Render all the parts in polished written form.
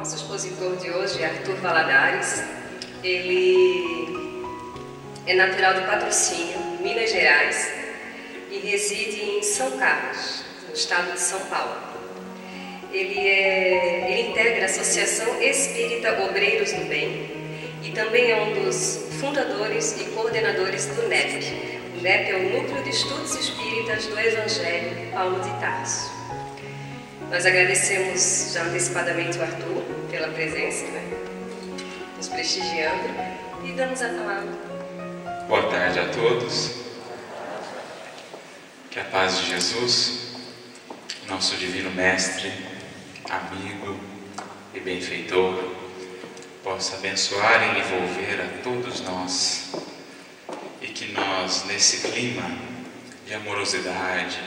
Nosso expositor de hoje é Arthur Valadares. Ele é natural de Patrocínio, Minas Gerais, e reside em São Carlos, no estado de São Paulo. Ele integra a Associação Espírita Obreiros do Bem e também é um dos fundadores e coordenadores do NEP. O NEP é o Núcleo de Estudos Espíritas do Evangelho Paulo de Tarso. Nós agradecemos já antecipadamente o Arthur pela presença, nos prestigiando, e damos a palavra. Boa tarde a todos. Que a paz de Jesus, nosso divino mestre, amigo e benfeitor, possa abençoar e envolver a todos nós, e que nós, nesse clima de amorosidade,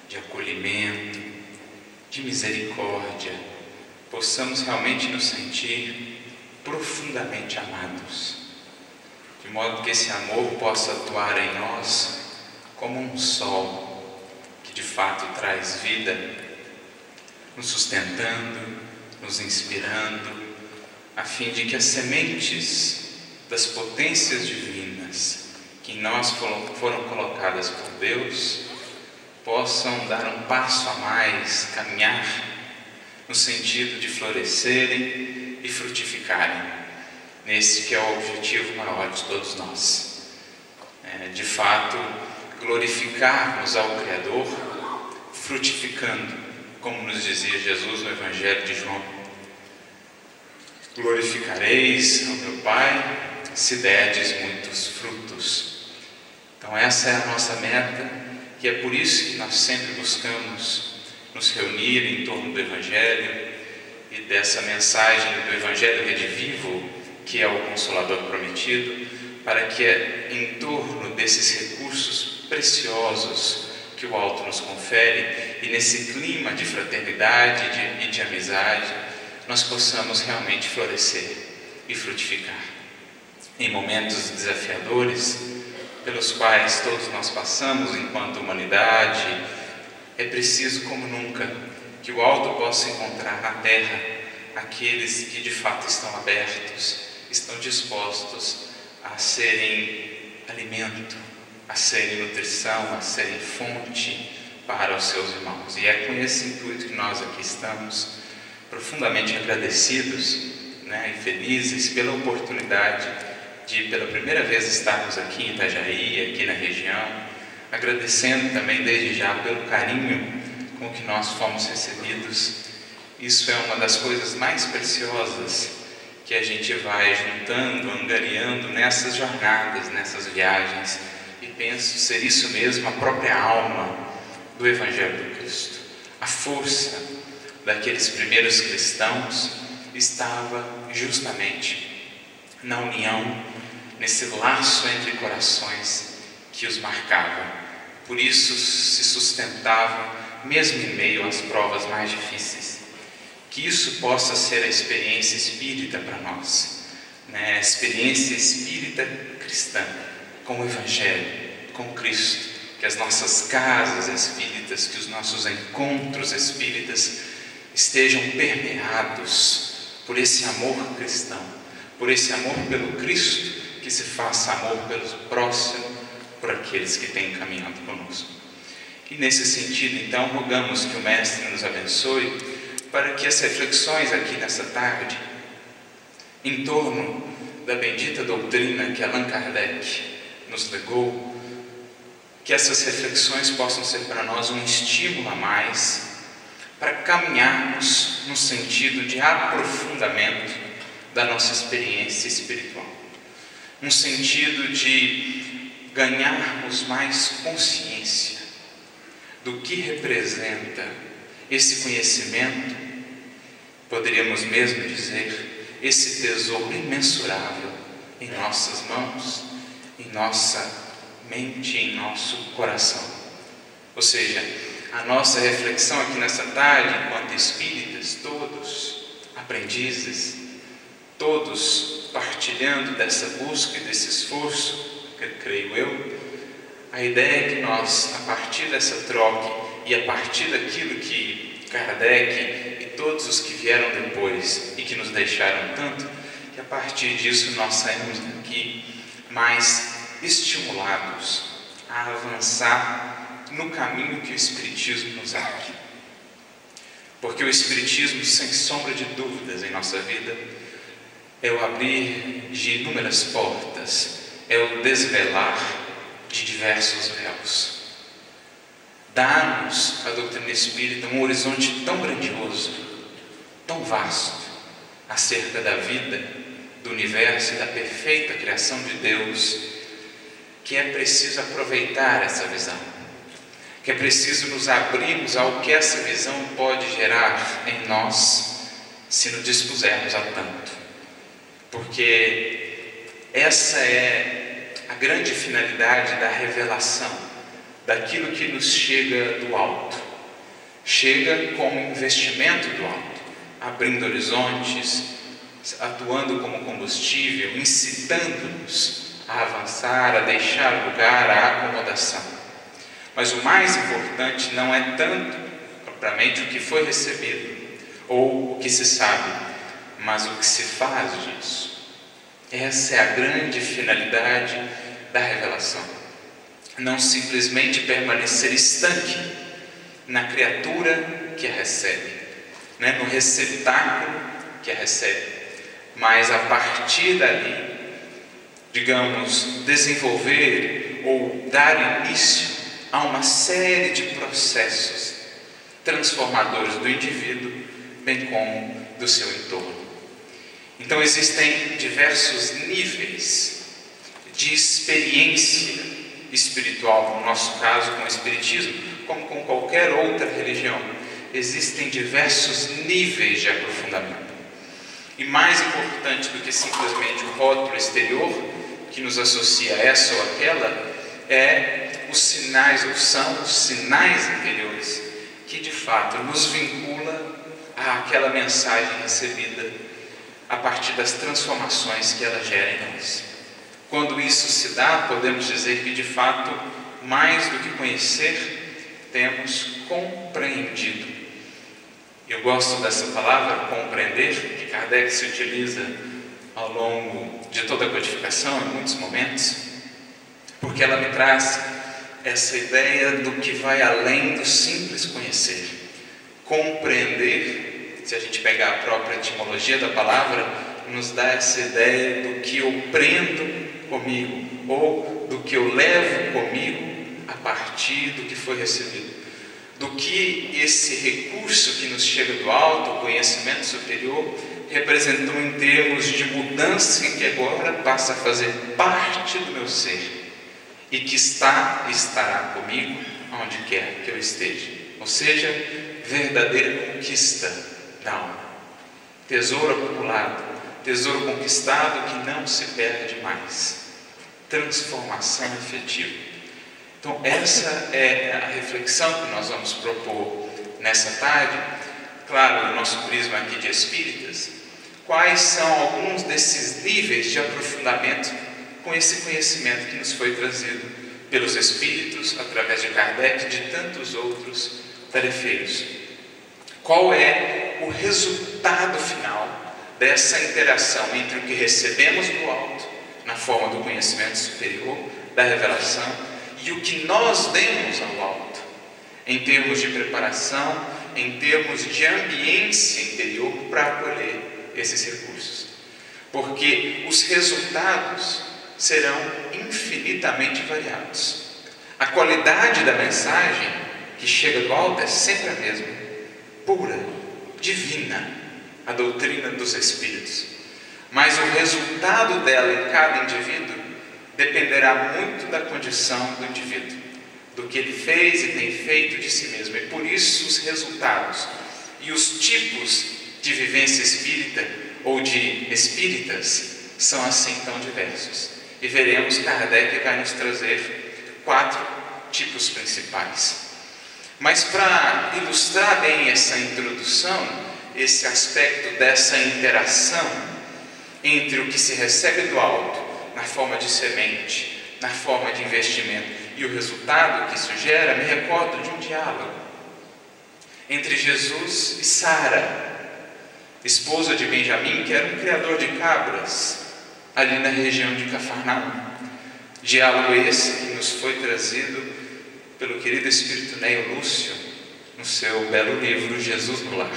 de acolhimento, de misericórdia, possamos realmente nos sentir profundamente amados, de modo que esse amor possa atuar em nós como um sol que de fato traz vida, nos sustentando, nos inspirando, a fim de que as sementes das potências divinas que em nós foram colocadas por Deus possam dar um passo a mais, caminhar no sentido de florescerem e frutificarem, nesse que é o objetivo maior de todos nós. De fato, glorificarmos ao Criador, frutificando, como nos dizia Jesus no Evangelho de João: glorificareis ao meu Pai se derdes muitos frutos. Então essa é a nossa meta, e é por isso que nós sempre buscamos nos reunir em torno do Evangelho e dessa mensagem do Evangelho redivivo, que é o Consolador prometido, para que em torno desses recursos preciosos que o alto nos confere, e nesse clima de fraternidade e de amizade, nós possamos realmente florescer e frutificar. Em momentos desafiadores pelos quais todos nós passamos enquanto humanidade, é preciso como nunca que o alto possa encontrar na terra aqueles que de fato estão abertos, estão dispostos a serem alimento, a serem nutrição, a serem fonte para os seus irmãos. E é com esse intuito que nós aqui estamos, profundamente agradecidos, e felizes pela oportunidade de pela primeira vez estarmos aqui em Itajaí, aqui na região, agradecendo também desde já pelo carinho com que nós fomos recebidos. Isso é uma das coisas mais preciosas que a gente vai juntando, angariando nessas jornadas, nessas viagens, e penso ser isso mesmo a própria alma do Evangelho do Cristo. A força daqueles primeiros cristãos estava justamente na união, nesse laço entre corações que os marcava. Por isso se sustentavam mesmo em meio às provas mais difíceis. Que isso possa ser a experiência espírita para nós, a experiência espírita cristã, com o Evangelho, com Cristo. Que as nossas casas espíritas, que os nossos encontros espíritas estejam permeados por esse amor cristão, por esse amor pelo Cristo, que se faça amor pelo próximo, por aqueles que têm caminhado conosco. E nesse sentido, então, rogamos que o Mestre nos abençoe, para que as reflexões aqui nessa tarde, em torno da bendita doutrina que Allan Kardec nos legou, que essas reflexões possam ser para nós um estímulo a mais, para caminharmos no sentido de aprofundamento da nossa experiência espiritual, um sentido de ganharmos mais consciência do que representa esse conhecimento, poderíamos mesmo dizer, esse tesouro imensurável em nossas mãos, em nossa mente, em nosso coração. Ou seja, a nossa reflexão aqui nessa tarde, enquanto espíritas, todos aprendizes, todos partilhando dessa busca e desse esforço, creio eu, a ideia é que nós, a partir dessa troca e a partir daquilo que Kardec e todos os que vieram depois e que nos deixaram tanto, que a partir disso nós saímos daqui mais estimulados a avançar no caminho que o Espiritismo nos abre. Porque o Espiritismo, sem sombra de dúvidas em nossa vida, é o abrir de inúmeras portas, é o desvelar de diversos véus. Dá-nos a doutrina espírita um horizonte tão grandioso, tão vasto, acerca da vida, do universo e da perfeita criação de Deus, que é preciso aproveitar essa visão, que é preciso nos abrirmos ao que essa visão pode gerar em nós, se nos dispusermos a tanto. Porque essa é a grande finalidade da revelação, daquilo que nos chega do alto. Chega como investimento do alto, abrindo horizontes, atuando como combustível, incitando-nos a avançar, a deixar lugar à acomodação. Mas o mais importante não é tanto, propriamente, o que foi recebido, ou o que se sabe, mas o que se faz disso. Essa é a grande finalidade da revelação. Não simplesmente permanecer estanque na criatura que a recebe, no receptáculo que a recebe, mas a partir dali, digamos, desenvolver ou dar início a uma série de processos transformadores do indivíduo, bem como do seu entorno. Então existem diversos níveis de experiência espiritual, no nosso caso com o Espiritismo, como com qualquer outra religião. Existem diversos níveis de aprofundamento. E mais importante do que simplesmente o rótulo exterior, que nos associa a essa ou aquela, são os sinais interiores, que de fato nos vincula àquela mensagem recebida a partir das transformações que ela gera em nós. Quando isso se dá, podemos dizer que de fato, mais do que conhecer, temos compreendido. Eu gosto dessa palavra, compreender, que Kardec se utiliza ao longo de toda a codificação, em muitos momentos, porque ela me traz essa ideia do que vai além do simples conhecer. Compreender, se a gente pegar a própria etimologia da palavra, nos dá essa ideia do que eu prendo comigo, ou do que eu levo comigo a partir do que foi recebido, do que esse recurso que nos chega do alto, o conhecimento superior, representou em termos de mudança que agora passa a fazer parte do meu ser e que está e estará comigo onde quer que eu esteja. Ou seja, verdadeira conquista da alma, tesouro acumulado, tesouro conquistado que não se perde mais, transformação efetiva. Então essa é a reflexão que nós vamos propor nessa tarde, claro, no nosso prisma aqui de espíritas. Quais são alguns desses níveis de aprofundamento com esse conhecimento que nos foi trazido pelos espíritos, através de Kardec e de tantos outros tarefeiros? Qual é o resultado final dessa interação entre o que recebemos do alto, na forma do conhecimento superior, da revelação, e o que nós demos ao alto, em termos de preparação, em termos de ambiência interior para acolher esses recursos? Porque os resultados serão infinitamente variados. A qualidade da mensagem que chega do alto é sempre a mesma, pura, divina, a doutrina dos Espíritos. Mas o resultado dela em cada indivíduo dependerá muito da condição do indivíduo, do que ele fez e tem feito de si mesmo. E por isso os resultados e os tipos de vivência espírita ou de espíritas são assim tão diversos. E veremos, Kardec vai nos trazer 4 tipos principais. Mas para ilustrar bem essa introdução, esse aspecto dessa interação entre o que se recebe do alto, na forma de semente, na forma de investimento, e o resultado que isso gera, me recordo de um diálogo entre Jesus e Sara, esposa de Benjamim, que era um criador de cabras, ali na região de Cafarnaum. Diálogo esse que nos foi trazido pelo querido espírito Neio Lúcio, no seu belo livro Jesus no Lar,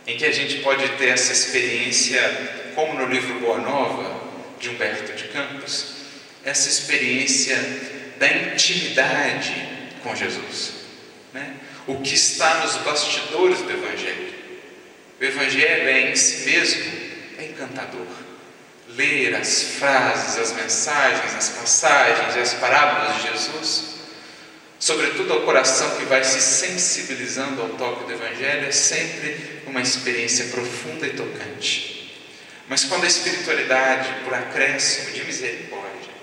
em que a gente pode ter essa experiência, como no livro Boa Nova, de Humberto de Campos, essa experiência da intimidade com Jesus, né? O que está nos bastidores do Evangelho. O Evangelho é em si mesmo encantador. Ler as frases, as mensagens, as passagens, as parábolas de Jesus, sobretudo ao coração que vai se sensibilizando ao toque do Evangelho, é sempre uma experiência profunda e tocante. Mas quando a espiritualidade, por acréscimo de misericórdia,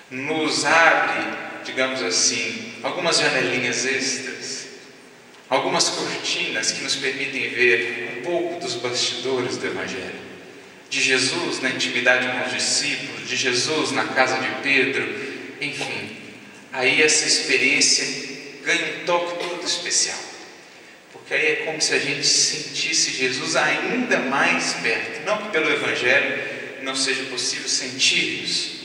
nos abre, digamos assim, algumas janelinhas extras, algumas cortinas que nos permitem ver um pouco dos bastidores do Evangelho, de Jesus na intimidade com os discípulos, de Jesus na casa de Pedro, enfim, aí essa experiência ganha um toque todo especial, porque aí é como se a gente sentisse Jesus ainda mais perto. Não que pelo Evangelho não seja possível sentir isso,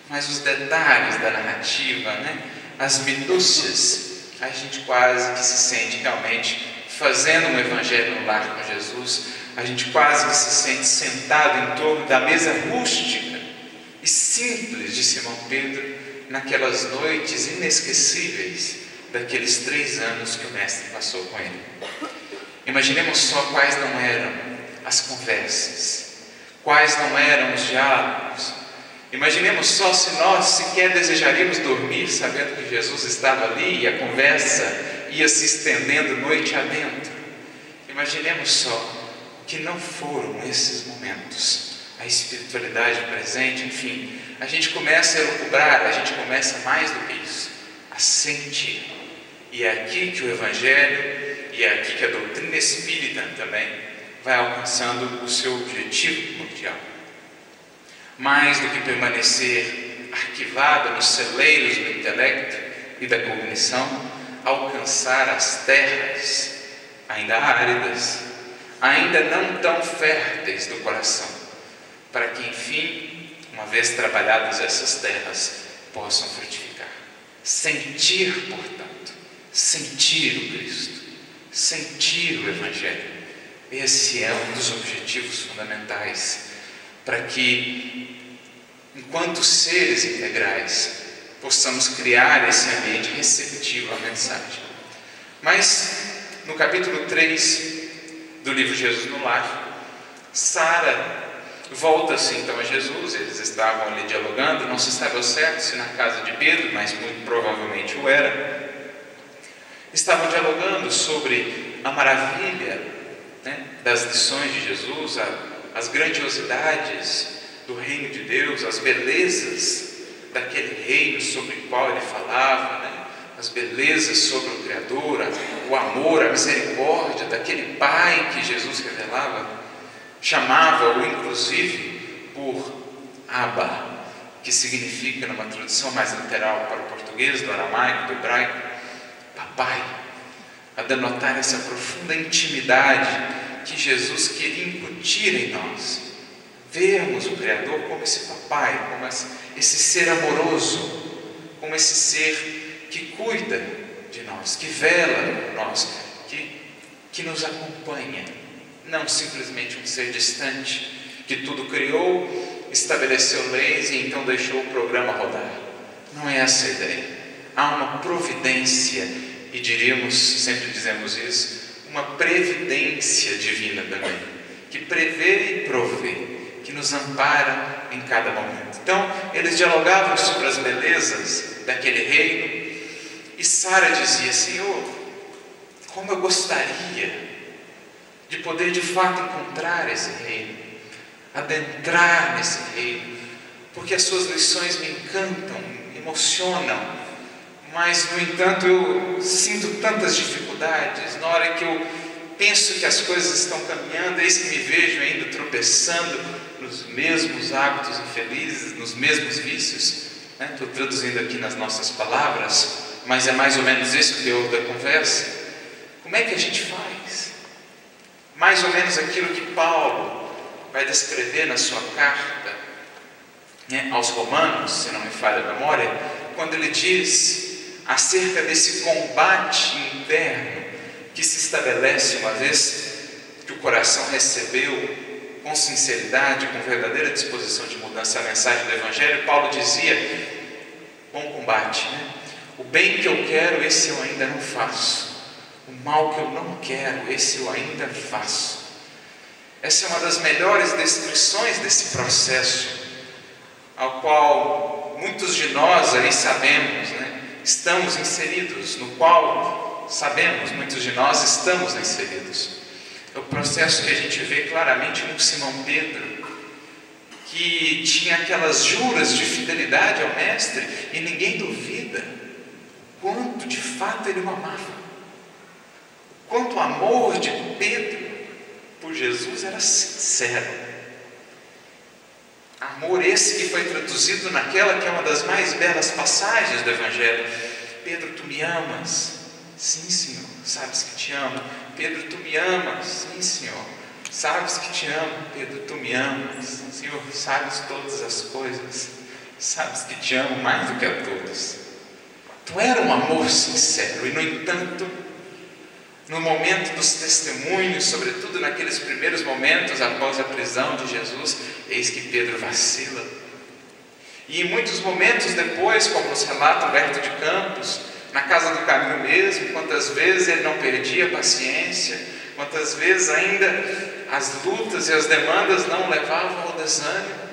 mas os detalhes da narrativa, né? As minúcias, a gente quase que se sente realmente fazendo um Evangelho no lar com Jesus. A gente quase que se sente sentado em torno da mesa rústica e simples de Simão Pedro, naquelas noites inesquecíveis daqueles 3 anos que o Mestre passou com ele. Imaginemos só quais não eram as conversas, quais não eram os diálogos. Imaginemos só se nós sequer desejaríamos dormir sabendo que Jesus estava ali e a conversa ia se estendendo noite adentro. Imaginemos só que não foram esses momentos, a espiritualidade presente, enfim, a gente começa a elucubrar, a gente começa mais do que isso, a sentir. E é aqui que o Evangelho, e é aqui que a doutrina espírita também vai alcançando o seu objetivo primordial. Mais do que permanecer arquivada nos celeiros do intelecto e da cognição, alcançar as terras ainda áridas, ainda não tão férteis do coração, para que, enfim, uma vez trabalhadas essas terras, possam frutificar. Sentir, portanto, sentir o Cristo, sentir o Evangelho. Esse é um dos objetivos fundamentais, para que, enquanto seres integrais, possamos criar esse ambiente receptivo à mensagem. Mas, no capítulo 3 do livro Jesus no Lar, Sara volta-se então a Jesus. Eles estavam ali dialogando, não se sabe ao certo se na casa de Pedro, mas muito provavelmente o era. Estavam dialogando sobre a maravilha, né, das lições de Jesus, as grandiosidades do reino de Deus, as belezas daquele reino sobre o qual ele falava, né? As belezas sobre o Criador, o amor, a misericórdia daquele Pai que Jesus revelava, chamava-o inclusive por Abba, que significa, numa tradução mais literal para o português, do aramaico, do hebraico, papai, a denotar essa profunda intimidade que Jesus queria incutir em nós, vermos o Criador como esse papai, como esse ser amoroso, como esse ser que cuida de nós, que vela por nós, que nos acompanha, não simplesmente um ser distante, que tudo criou, estabeleceu leis e então deixou o programa rodar. Não é essa a ideia. Há uma providência, e diríamos, sempre dizemos isso, uma previdência divina também, que prevê e provê, que nos ampara em cada momento. Então, eles dialogavam sobre as belezas daquele reino, e Sara dizia: Senhor, como eu gostaria de poder de fato encontrar esse reino, adentrar nesse reino, porque as suas lições me encantam, me emocionam, mas no entanto eu sinto tantas dificuldades. Na hora que eu penso que as coisas estão caminhando, eis que me vejo ainda tropeçando nos mesmos hábitos infelizes, nos mesmos vícios, né? Estou traduzindo aqui nas nossas palavras, mas é mais ou menos esse o teor da conversa. Como é que a gente faz? mais ou menos aquilo que Paulo vai descrever na sua carta, né, aos Romanos, se não me falha a memória, quando ele diz acerca desse combate interno que se estabelece uma vez que o coração recebeu com sinceridade, com verdadeira disposição de mudança a mensagem do Evangelho. Paulo dizia: bom combate, né? O bem que eu quero, esse eu ainda não faço. O mal que eu não quero, esse eu ainda faço. Essa é uma das melhores descrições desse processo, ao qual muitos de nós aí sabemos, né? Estamos inseridos, no qual sabemos, muitos de nós estamos inseridos. É o processo que a gente vê claramente no Simão Pedro, que tinha aquelas juras de fidelidade ao Mestre, e ninguém duvida quanto de fato ele o amava. Quanto o amor de Pedro por Jesus era sincero. Amor esse que foi traduzido naquela que é uma das mais belas passagens do Evangelho: Pedro, tu me amas? Sim, Senhor, sabes que te amo. Pedro, tu me amas? Sim, Senhor, sabes que te amo. Pedro, tu me amas? Senhor, sabes todas as coisas, sabes que te amo mais do que a todos. Então era um amor sincero, e no entanto, no momento dos testemunhos, sobretudo naqueles primeiros momentos após a prisão de Jesus, eis que Pedro vacila. E em muitos momentos depois, como nos relata Humberto de Campos, na casa do caminho mesmo, quantas vezes ele não perdia a paciência, quantas vezes ainda as lutas e as demandas não levavam ao desânimo.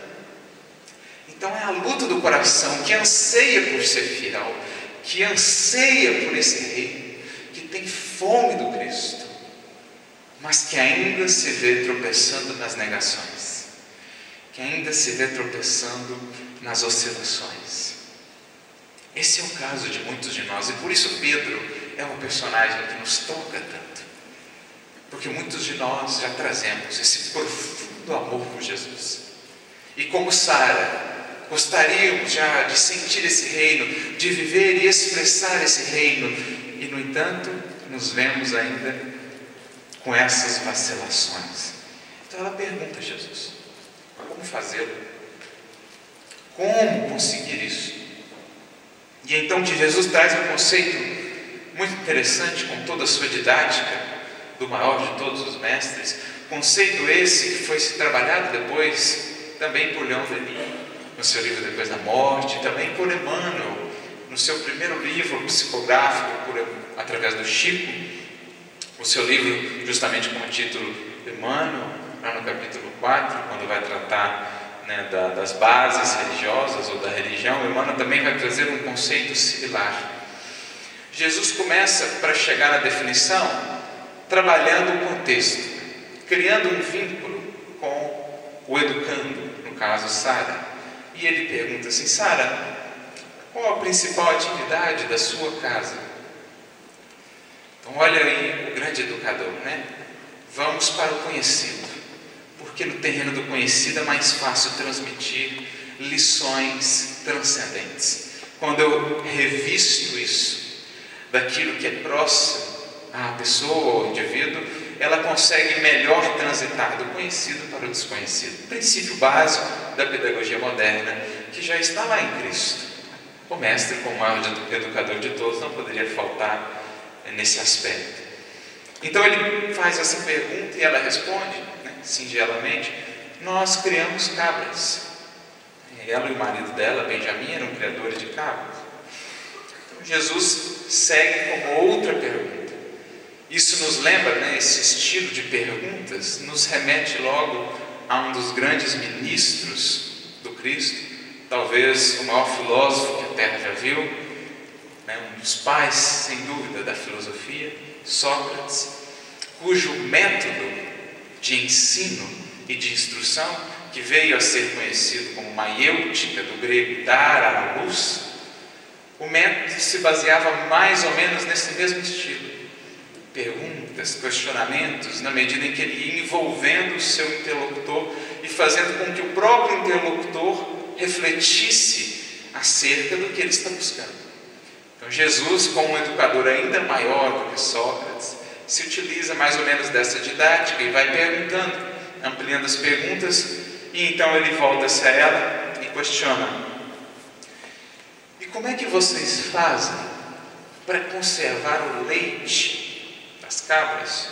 Então é a luta do coração que anseia por ser fiel, que anseia por esse reino, que tem fome do Cristo, mas que ainda se vê tropeçando nas negações, que ainda se vê tropeçando nas oscilações. Esse é o caso de muitos de nós, e por isso Pedro é um personagem que nos toca tanto, porque muitos de nós já trazemos esse profundo amor por Jesus, e como Sara, gostaríamos já de sentir esse reino, de viver e expressar esse reino, e no entanto nos vemos ainda com essas vacilações. Então ela pergunta a Jesus: como fazê-lo? Como conseguir isso? E então que Jesus traz um conceito muito interessante, com toda a sua didática, do maior de todos os mestres, conceito esse que foi se trabalhado depois também por Leon Denis, no seu livro Depois da Morte, também por Emmanuel, no seu primeiro livro psicográfico, através do Chico, o seu livro justamente com o título Emmanuel, lá no capítulo 4, quando vai tratar das bases religiosas ou da religião, Emmanuel também vai trazer um conceito similar. Jesus começa, para chegar à definição, trabalhando o contexto, criando um vínculo com o educando, no caso Sara. E ele pergunta assim: Sara, qual a principal atividade da sua casa? Então olha aí o grande educador, né? Vamos para o conhecido, porque no terreno do conhecido é mais fácil transmitir lições transcendentes. Quando eu revisto isso daquilo que é próximo à pessoa ou ao indivíduo, ela consegue melhor transitar do conhecido para o desconhecido. Princípio básico da pedagogia moderna, que já está lá em Cristo. O mestre, como maior educador de todos, não poderia faltar nesse aspecto. Então ele faz essa pergunta e ela responde, singelamente: nós criamos cabras. Ela e o marido dela, Benjamim, eram criadores de cabras. Então Jesus segue com outra pergunta. Isso nos lembra, esse estilo de perguntas nos remete logo a um dos grandes ministros do Cristo, talvez o maior filósofo que a Terra já viu, um dos pais, sem dúvida, da filosofia, Sócrates, cujo método de ensino e de instrução, que veio a ser conhecido como maiêutica, do grego dar à luz, o método se baseava mais ou menos nesse mesmo estilo. Perguntas, questionamentos, na medida em que ele ia envolvendo o seu interlocutor e fazendo com que o próprio interlocutor refletisse acerca do que ele está buscando. Então Jesus, como um educador ainda maior do que Sócrates, se utiliza mais ou menos dessa didática e vai perguntando, ampliando as perguntas, e então ele volta-se a ela e questiona: e como é que vocês fazem para conservar o leite das cabras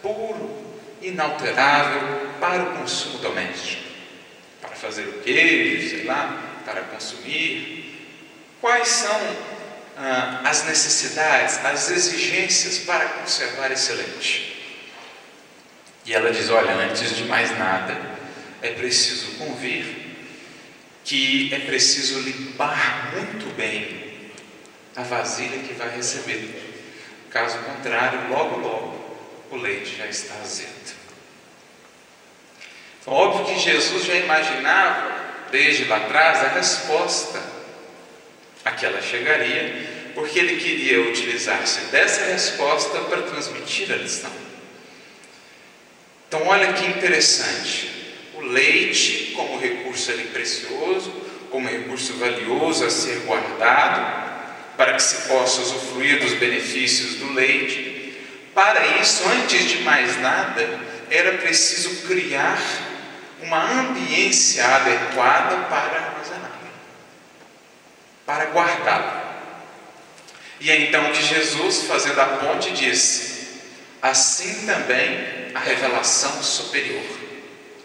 puro, inalterável para o consumo doméstico? Para fazer o queijo, sei lá, para consumir? Quais são as necessidades, as exigências para conservar esse leite? E ela diz: olha, antes de mais nada, é preciso convir que é preciso limpar muito bem a vasilha que vai receber. Caso contrário, logo, logo, o leite já está azedo. Então, óbvio que Jesus já imaginava, desde lá atrás, a resposta a que ela chegaria, porque ele queria utilizar-se dessa resposta para transmitir a lição. Então, olha que interessante. O leite como recurso ali precioso, como recurso valioso a ser guardado, para que se possa usufruir dos benefícios do leite. Para isso, antes de mais nada, era preciso criar uma ambiência adequada para armazená-lo, para guardá-lo. E é então que Jesus, fazendo a ponte, disse: assim também a revelação superior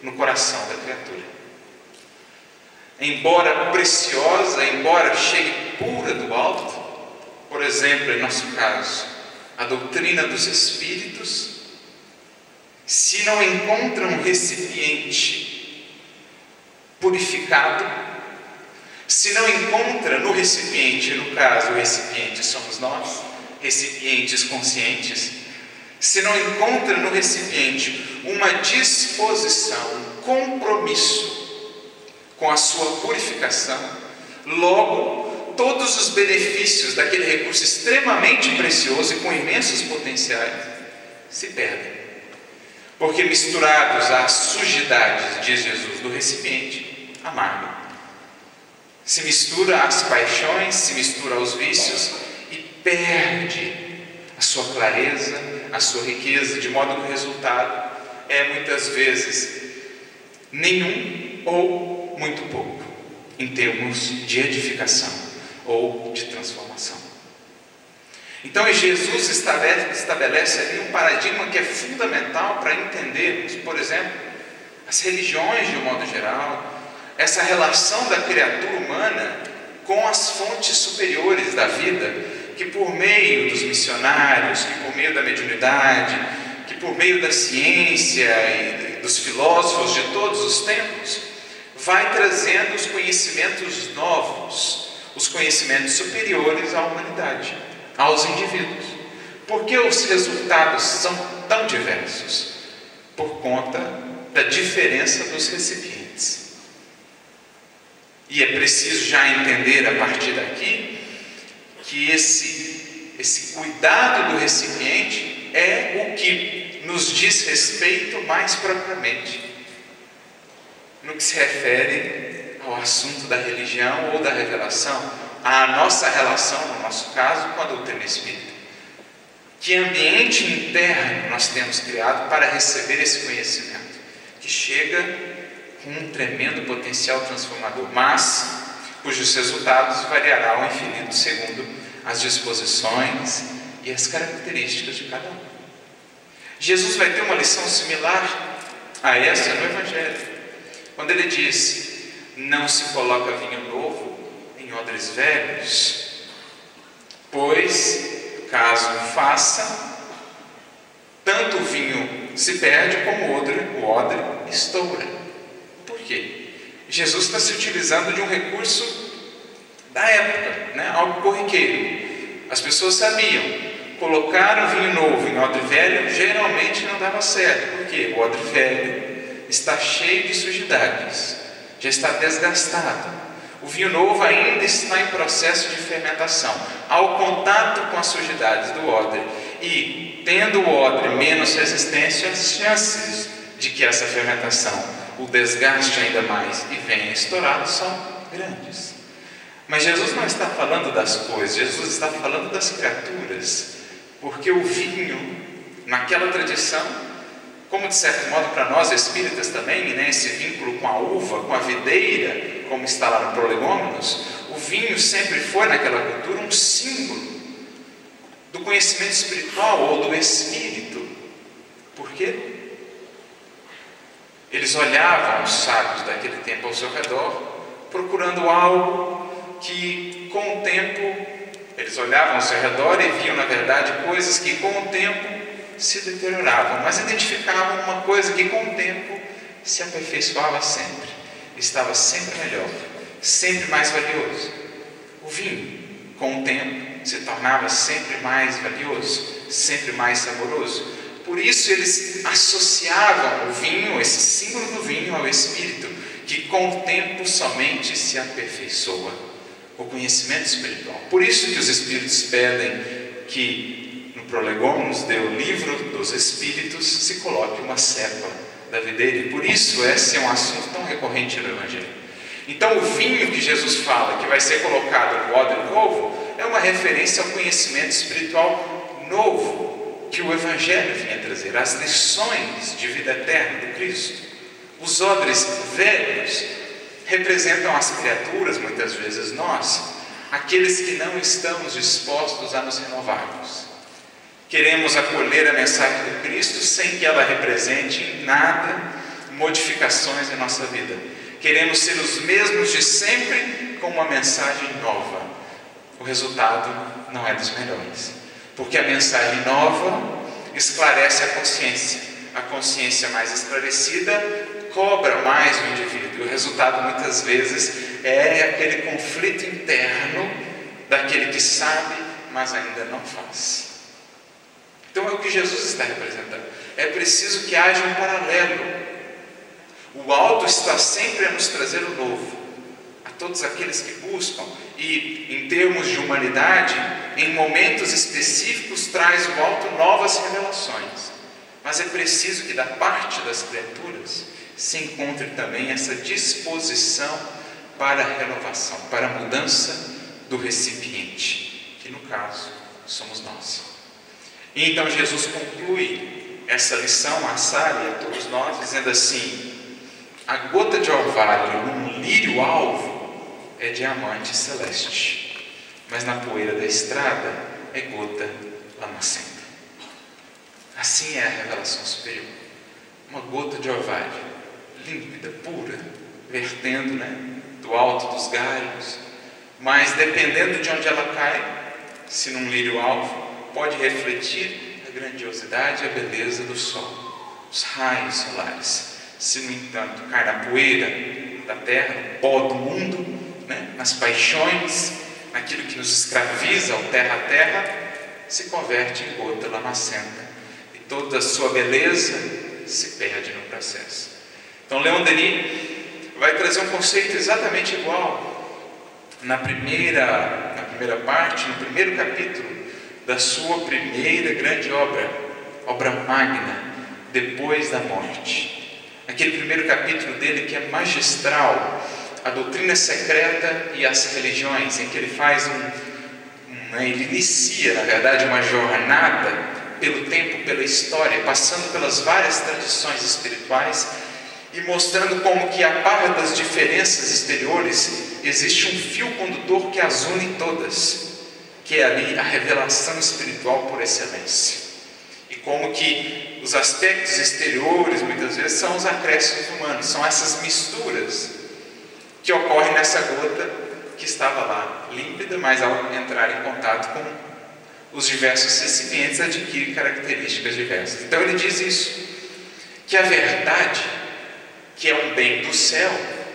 no coração da criatura. Embora preciosa, embora chegue pura do alto, por exemplo, em nosso caso, a doutrina dos Espíritos, se não encontra um recipiente purificado, se não encontra no recipiente, no caso o recipiente somos nós, recipientes conscientes, se não encontra no recipiente uma disposição, um compromisso com a sua purificação, logo todos os benefícios daquele recurso extremamente precioso e com imensos potenciais se perdem. Porque misturados às sujidades, diz Jesus, do recipiente, amargo. Se mistura às paixões, se mistura aos vícios e perde a sua clareza, a sua riqueza, de modo que o resultado é muitas vezes nenhum ou muito pouco, em termos de edificação ou de transformação. Então Jesus estabelece ali um paradigma que é fundamental para entendermos, por exemplo, as religiões de um modo geral, essa relação da criatura humana com as fontes superiores da vida, que por meio dos missionários, que por meio da mediunidade, que por meio da ciência e dos filósofos de todos os tempos, vai trazendo os conhecimentos novos, os conhecimentos superiores à humanidade, aos indivíduos. Por que os resultados são tão diversos? Por conta da diferença dos recipientes. E é preciso já entender a partir daqui que esse cuidado do recipiente é o que nos diz respeito mais propriamente no que se refere ao assunto da religião ou da revelação, à nossa relação, no nosso caso, com a doutrina espírita. Que ambiente interno nós temos criado para receber esse conhecimento, que chega com um tremendo potencial transformador, mas cujos resultados variarão ao infinito segundo as disposições e as características de cada um. Jesus vai ter uma lição similar a essa no Evangelho, quando ele diz: não se coloca vinho novo em odres velhos, pois, caso faça, tanto o vinho se perde como o odre estoura. Por quê? Jesus está se utilizando de um recurso da época, né? Algo corriqueiro. As pessoas sabiam, colocar o vinho novo em odre velho geralmente não dava certo. Por quê? O odre velho está cheio de sujidades, já está desgastado. O vinho novo ainda está em processo de fermentação. Ao contato com as sujidades do odre e tendo o odre menos resistência, as chances de que essa fermentação o desgaste ainda mais e venha estourado são grandes. Mas Jesus não está falando das coisas, Jesus está falando das criaturas, porque o vinho naquela tradição, como de certo modo para nós espíritas também, né, esse vínculo com a uva, com a videira, como está lá no Prolegômenos, o vinho sempre foi naquela cultura um símbolo do conhecimento espiritual ou do espírito. Por quê? Eles olhavam os sábios daquele tempo ao seu redor, procurando algo que com o tempo, eles olhavam ao seu redor e viam na verdade coisas que com o tempo se deterioravam, mas identificavam uma coisa que com o tempo se aperfeiçoava sempre, estava sempre melhor, sempre mais valioso. O vinho, com o tempo, se tornava sempre mais valioso, sempre mais saboroso. Por isso eles associavam o vinho, esse símbolo do vinho, ao Espírito, que com o tempo somente se aperfeiçoa, o conhecimento espiritual. Por isso que os Espíritos pedem que no Prolegômenos, dê o livro dos Espíritos, se coloque uma cepa da videira. E por isso esse é um assunto tão recorrente no Evangelho. Então o vinho que Jesus fala que vai ser colocado no odre novo é uma referência ao conhecimento espiritual novo que o Evangelho vinha trazer, as lições de vida eterna do Cristo. Os odres velhos representam as criaturas, muitas vezes nós, aqueles que não estamos dispostos a nos renovarmos. Queremos acolher a mensagem do Cristo sem que ela represente em nada modificações em nossa vida. Queremos ser os mesmos de sempre com uma mensagem nova. O resultado não é dos melhores, porque a mensagem nova esclarece a consciência. A consciência mais esclarecida cobra mais o indivíduo. E o resultado muitas vezes é aquele conflito interno daquele que sabe, mas ainda não faz. Então é o que Jesus está representando. É preciso que haja um paralelo. O alto está sempre a nos trazer o novo, a todos aqueles que buscam, e em termos de humanidade, em momentos específicos traz o alto novas revelações. Mas é preciso que da parte das criaturas se encontre também essa disposição para a renovação, para a mudança do recipiente, que no caso somos nós. E então Jesus conclui essa lição a Sara e a todos nós, dizendo assim: a gota de orvalho num lírio alvo é diamante celeste, mas na poeira da estrada é gota lamacenta. Assim é a revelação superior. Uma gota de orvalho, límpida, pura, vertendo, do alto dos galhos, mas dependendo de onde ela cai, se num lírio alvo, pode refletir a grandiosidade e a beleza do sol, os raios solares. Se, no entanto, cai na poeira da terra, no pó do mundo, nas paixões, naquilo que nos escraviza ao terra a terra, se converte em gota lamacenta. E toda a sua beleza se perde no processo. Então, Leon Denis vai trazer um conceito exatamente igual na primeira parte, no primeiro capítulo da sua primeira grande obra magna, Depois da Morte. Aquele primeiro capítulo dele que é magistral, a doutrina secreta e as religiões, em que ele faz ele inicia, na verdade, uma jornada pelo tempo, pela história, passando pelas várias tradições espirituais e mostrando como que, a par das diferenças exteriores, existe um fio condutor que as une todas, que é ali a revelação espiritual por excelência. E como que os aspectos exteriores, muitas vezes, são os acréscimos humanos, são essas misturas que ocorrem nessa gota que estava lá, límpida, mas ao entrar em contato com os diversos recipientes, adquire características diversas. Então ele diz isso, que a verdade, que é um bem do céu,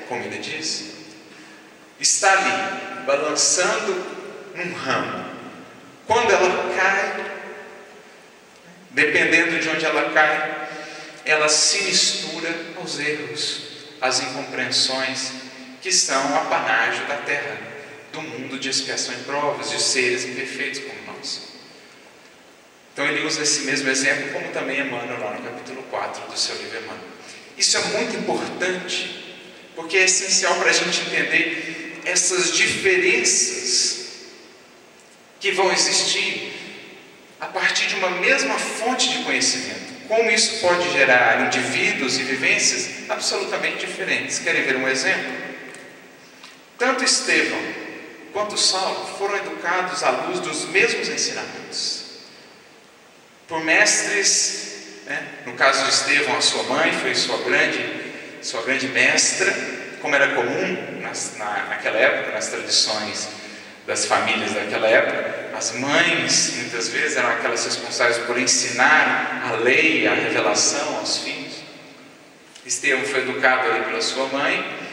como ele diz, está ali, balançando num ramo. Quando ela cai, dependendo de onde ela cai, ela se mistura aos erros, às incompreensões que são apanágio da terra, do mundo de expiação e provas, de seres imperfeitos como nós. Então ele usa esse mesmo exemplo, como também Emmanuel lá no capítulo 4 do seu livro Emmanuel. Isso é muito importante, porque é essencial para a gente entender essas diferenças que vão existir a partir de uma mesma fonte de conhecimento. Como isso pode gerar indivíduos e vivências absolutamente diferentes. Querem ver um exemplo? Tanto Estevão quanto Saulo foram educados à luz dos mesmos ensinamentos, por mestres, né? No caso de Estevão, a sua mãe foi sua grande mestra, como era comum naquela época, nas tradições das famílias daquela época. As mães, muitas vezes, eram aquelas responsáveis por ensinar a lei, a revelação aos filhos. Estevão foi educado ali pela sua mãe.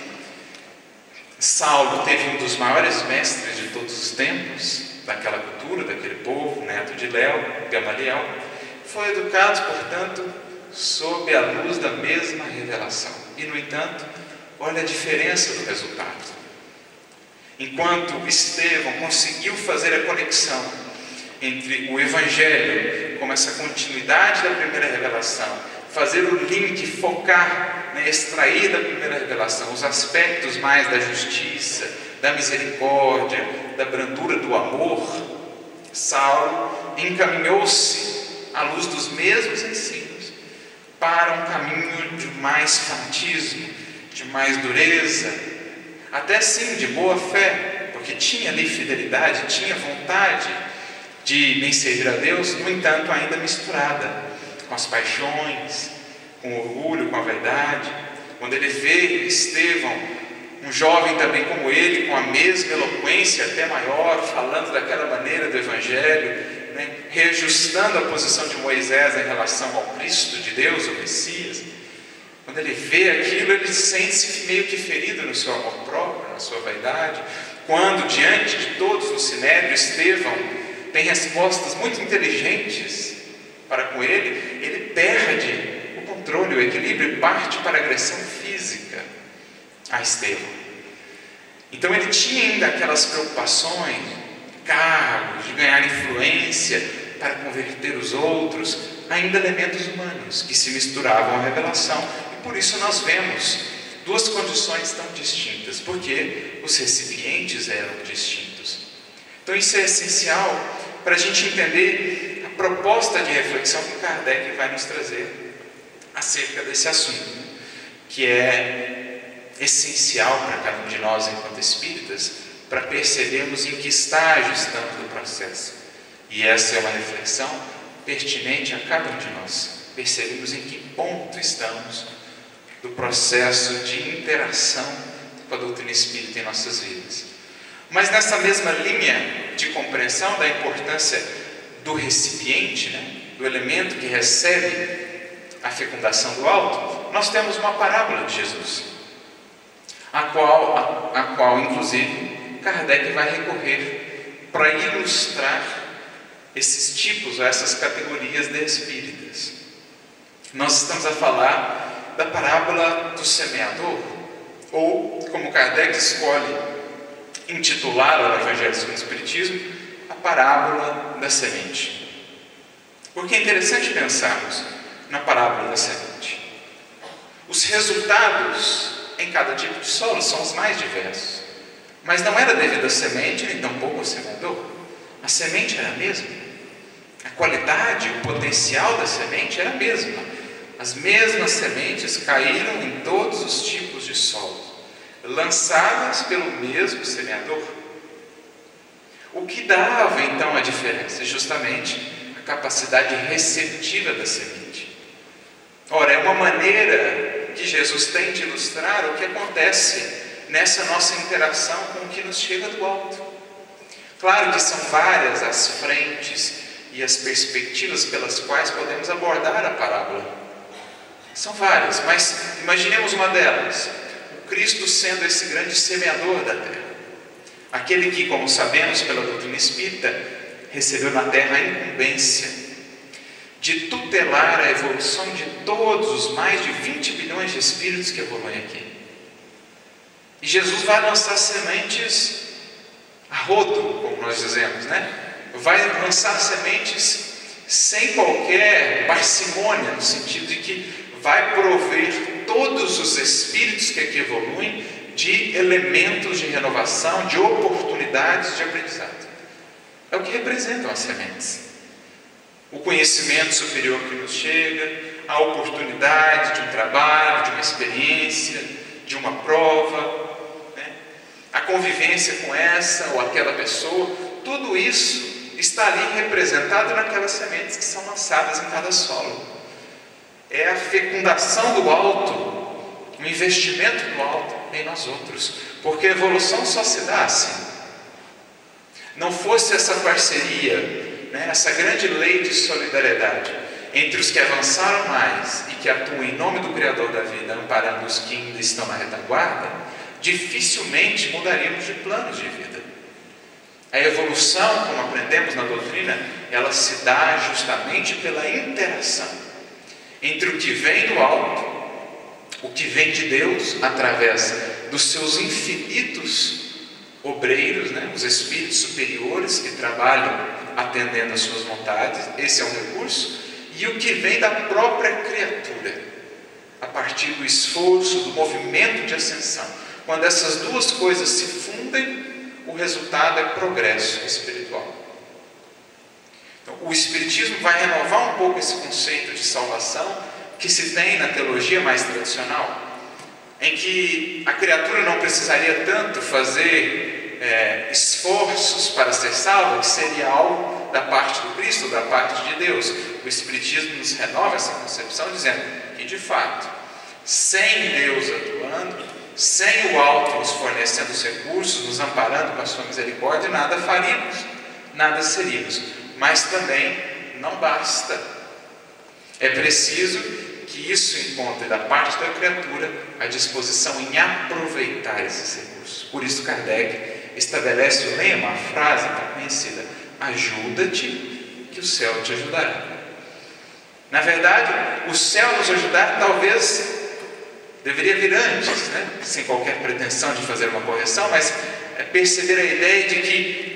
Saulo teve um dos maiores mestres de todos os tempos, daquela cultura, daquele povo, neto de Gamaliel. Foi educado, portanto, sob a luz da mesma revelação. E, no entanto, olha a diferença do resultado. Enquanto Estevão conseguiu fazer a conexão entre o Evangelho, como essa continuidade da primeira revelação, fazer o link, focar, né, extrair da primeira revelação os aspectos mais da justiça, da misericórdia, da brandura do amor, Saulo encaminhou-se à luz dos mesmos ensinos para um caminho de mais fanatismo, de mais dureza, até sim de boa fé, porque tinha ali fidelidade, tinha vontade de bem servir a Deus, no entanto ainda misturada com as paixões, com o orgulho, com a vaidade. Quando ele vê Estevão, um jovem também como ele, com a mesma eloquência até maior, falando daquela maneira do Evangelho, né, reajustando a posição de Moisés em relação ao Cristo de Deus, o Messias. Quando ele vê aquilo, ele sente-se meio que ferido no seu amor próprio, na sua vaidade. Quando, diante de todos no Sinédrio, Estevão tem respostas muito inteligentes para com ele, ele perde o controle, o equilíbrio e parte para a agressão física a Estevão. Então ele tinha ainda aquelas preocupações, cargos, de ganhar influência para converter os outros, ainda elementos humanos que se misturavam à revelação. E por isso nós vemos duas condições tão distintas, porque os recipientes eram distintos. Então isso é essencial para a gente entender a proposta de reflexão que Kardec vai nos trazer acerca desse assunto, que é essencial para cada um de nós enquanto espíritas, para percebermos em que estágio estamos no processo. E essa é uma reflexão pertinente a cada um de nós, percebemos em que ponto estamos do processo de interação com a doutrina espírita em nossas vidas. Mas nessa mesma linha de compreensão da importância do recipiente, né, do elemento que recebe a fecundação do alto, nós temos uma parábola de Jesus, a qual inclusive Kardec vai recorrer para ilustrar esses tipos, essas categorias de espíritas. Nós estamos a falar da parábola do semeador, ou, como Kardec escolhe intitulá-la no Evangelho segundo o Espiritismo, a parábola da semente. Porque é interessante pensarmos na parábola da semente. Os resultados em cada tipo de solo são os mais diversos, mas não era devido à semente, nem tampouco ao semeador. A semente era a mesma, a qualidade, o potencial da semente era a mesma. As mesmas sementes caíram em todos os tipos de solos, lançadas pelo mesmo semeador. O que dava então a diferença? Justamente a capacidade receptiva da semente. Ora, é uma maneira que Jesus tem de ilustrar o que acontece nessa nossa interação com o que nos chega do alto. Claro que são várias as frentes e as perspectivas pelas quais podemos abordar a parábola. São várias, mas imaginemos uma delas: o Cristo sendo esse grande semeador da terra, aquele que, como sabemos pela doutrina espírita, recebeu na terra a incumbência de tutelar a evolução de todos os mais de 20 bilhões de espíritos que evoluem aqui. E Jesus vai lançar sementes a rodo, como nós dizemos, né? Vai lançar sementes sem qualquer parcimônia, no sentido de que vai prover todos os espíritos que aqui evoluem de elementos de renovação, de oportunidades de aprendizado. É o que representam as sementes. o conhecimento superior que nos chega, a oportunidade de um trabalho, de uma experiência, de uma prova, né? A convivência com essa ou aquela pessoa, tudo isso está ali representado naquelas sementes que são lançadas em cada solo. É a fecundação do alto, o investimento do alto em nós outros, porque a evolução só se dá assim. Não fosse essa parceria, né, essa grande lei de solidariedade entre os que avançaram mais e que atuam em nome do Criador da vida, amparando os que ainda estão na retaguarda, dificilmente mudaríamos de planos de vida. A evolução, como aprendemos na doutrina, ela se dá justamente pela interação entre o que vem do alto, o que vem de Deus através dos seus infinitos obreiros, né, os espíritos superiores que trabalham atendendo às suas vontades, esse é um recurso, e o que vem da própria criatura, a partir do esforço, do movimento de ascensão. Quando essas duas coisas se fundem, o resultado é progresso espiritual. Então, o Espiritismo vai renovar um pouco esse conceito de salvação que se tem na teologia mais tradicional, em que a criatura não precisaria tanto fazer esforços para ser salva, que seria algo da parte do Cristo, da parte de Deus. O Espiritismo nos renova essa concepção, dizendo que, de fato, sem Deus atuando, sem o alto nos fornecendo os recursos, nos amparando com a sua misericórdia, nada faríamos, nada seríamos. Mas também não basta. É preciso que isso encontre da parte da criatura a disposição em aproveitar esses recursos. Por isso Kardec estabelece o lema, a frase tão conhecida: ajuda-te que o céu te ajudará. Na verdade, o céu nos ajudar talvez deveria vir antes, né? Sem qualquer pretensão de fazer uma correção, mas é perceber a ideia de que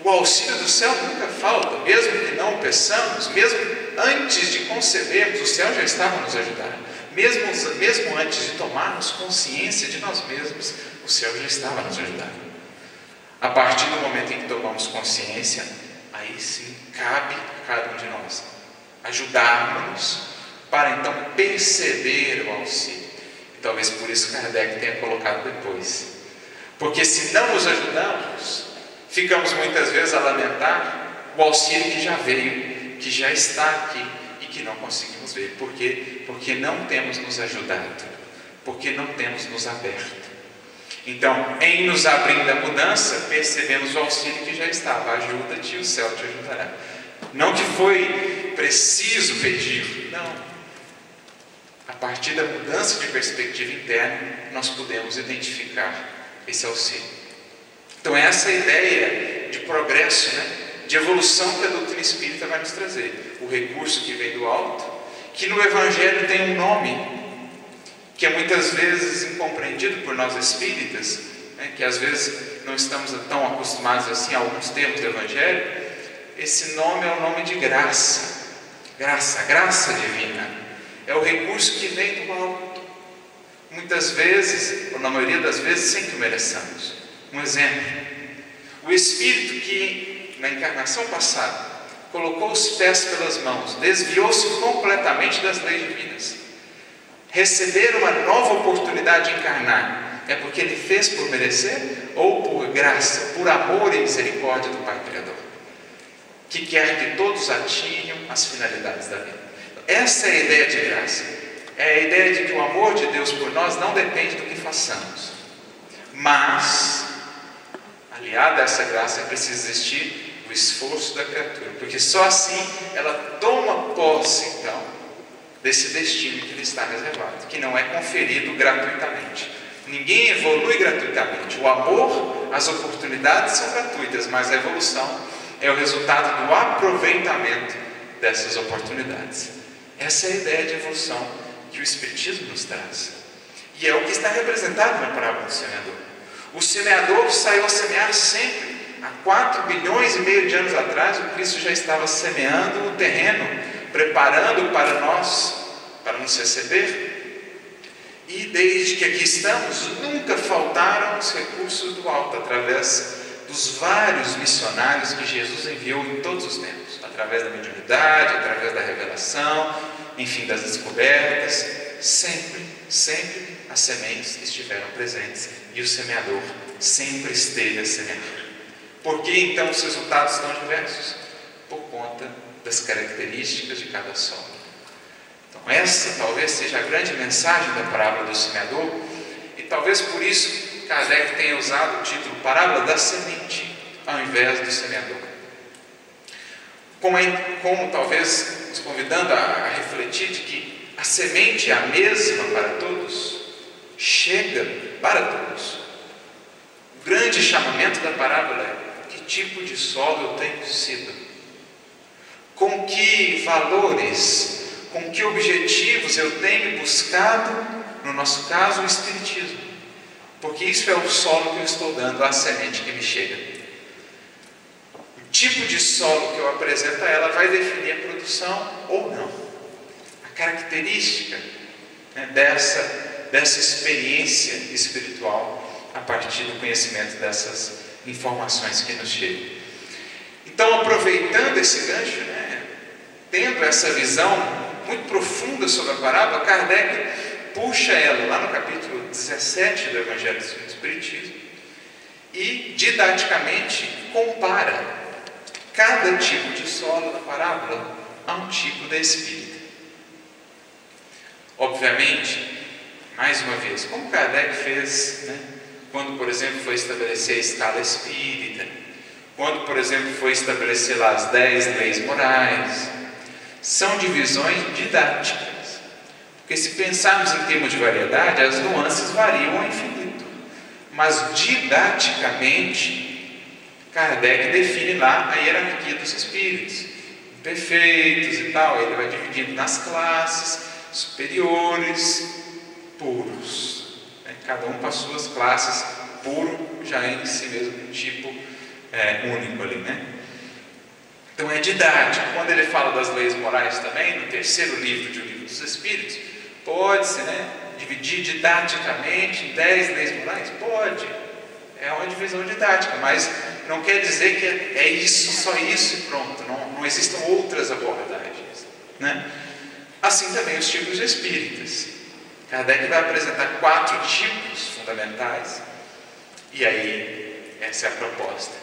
o auxílio do céu nunca falta, mesmo que não o peçamos, mesmo antes de concebermos, o céu já estava a nos ajudar. Mesmo antes de tomarmos consciência de nós mesmos, o céu já estava a nos ajudar. A partir do momento em que tomamos consciência, aí sim cabe a cada um de nós ajudarmos para então perceber o auxílio. E talvez por isso Kardec tenha colocado depois. Porque se não nos ajudamos, ficamos muitas vezes a lamentar o auxílio que já veio, que já está aqui e que não conseguimos ver. Por quê? Porque não temos nos ajudado, porque não temos nos aberto. Então, em nos abrindo à mudança, percebemos o auxílio que já estava. Ajuda-te e o céu te ajudará. Não que foi preciso pedir, não. A partir da mudança de perspectiva interna, nós podemos identificar esse auxílio. Então, essa é a ideia de progresso, né? De evolução que a doutrina espírita vai nos trazer. O recurso que vem do alto, que no Evangelho tem um nome, que é muitas vezes incompreendido por nós espíritas, né, que às vezes não estamos tão acostumados assim a alguns termos do Evangelho. Esse nome é o nome de graça. Graça, graça divina. É o recurso que vem do alto. Muitas vezes, ou na maioria das vezes, sem que o mereçamos. Um exemplo: o Espírito que na encarnação passada colocou os pés pelas mãos, desviou-se completamente das leis divinas, receber uma nova oportunidade de encarnar, é porque ele fez por merecer ou por graça, por amor e misericórdia do Pai Criador, que quer que todos atinjam as finalidades da vida. Essa é a ideia de graça, é a ideia de que o amor de Deus por nós não depende do que façamos, mas aliada a essa graça é preciso existir o esforço da criatura, porque só assim ela toma posse então desse destino que lhe está reservado, que não é conferido gratuitamente. Ninguém evolui gratuitamente. O amor, as oportunidades são gratuitas, mas a evolução é o resultado do aproveitamento dessas oportunidades. Essa é a ideia de evolução que o Espiritismo nos traz. E é o que está representado na parábola do semeador. O semeador saiu a semear sempre. Há 4 bilhões e meio de anos atrás, o Cristo já estava semeando o terreno, preparando para nós, para nos receber. E desde que aqui estamos, nunca faltaram os recursos do alto, através dos vários missionários que Jesus enviou em todos os tempos, através da mediunidade, através da revelação, enfim, das descobertas. Sempre as sementes estiveram presentes e o semeador sempre esteve a semear. Por que então os resultados são diversos? Por conta das características de cada solo. Então essa talvez seja a grande mensagem da parábola do semeador, e talvez por isso Kardec tenha usado o título Parábola da Semente ao invés do semeador. Como talvez nos convidando a refletir de que a semente é a mesma para todos, chega para todos. O grande chamamento da parábola é: que tipo de solo eu tenho sido? Com que valores, com que objetivos eu tenho buscado, no nosso caso, o Espiritismo? Porque isso é o solo que eu estou dando à semente que me chega. O tipo de solo que eu apresento a ela vai definir a produção ou não. A característica, né, dessa experiência espiritual a partir do conhecimento dessas informações que nos chegam. Então, aproveitando esse gancho, né, tendo essa visão muito profunda sobre a parábola, Kardec puxa ela lá no capítulo 17 do Evangelho do Espiritismo e didaticamente compara cada tipo de solo da parábola a um tipo de espírita. Obviamente, mais uma vez, como Kardec fez, né, quando, por exemplo, foi estabelecer a escala espírita, quando, por exemplo, foi estabelecer lá as 10 leis morais, são divisões didáticas. Porque se pensarmos em termos de variedade, as nuances variam ao infinito. Mas didaticamente, Kardec define lá a hierarquia dos espíritos, perfeitos e tal. Ele vai dividindo nas classes, superiores, puros, né? Cada um com as suas classes. Puro já é em si mesmo um tipo único ali, né? Então é didático. Quando ele fala das leis morais também, no terceiro livro de O Livro dos Espíritos, pode-se, né, dividir didaticamente em 10 leis morais? Pode. É uma divisão didática, mas não quer dizer que é isso, só isso e pronto. Não existam outras abordagens, né? Assim também os tipos de espíritas. Kardec vai apresentar 4 tipos fundamentais, e aí essa é a proposta.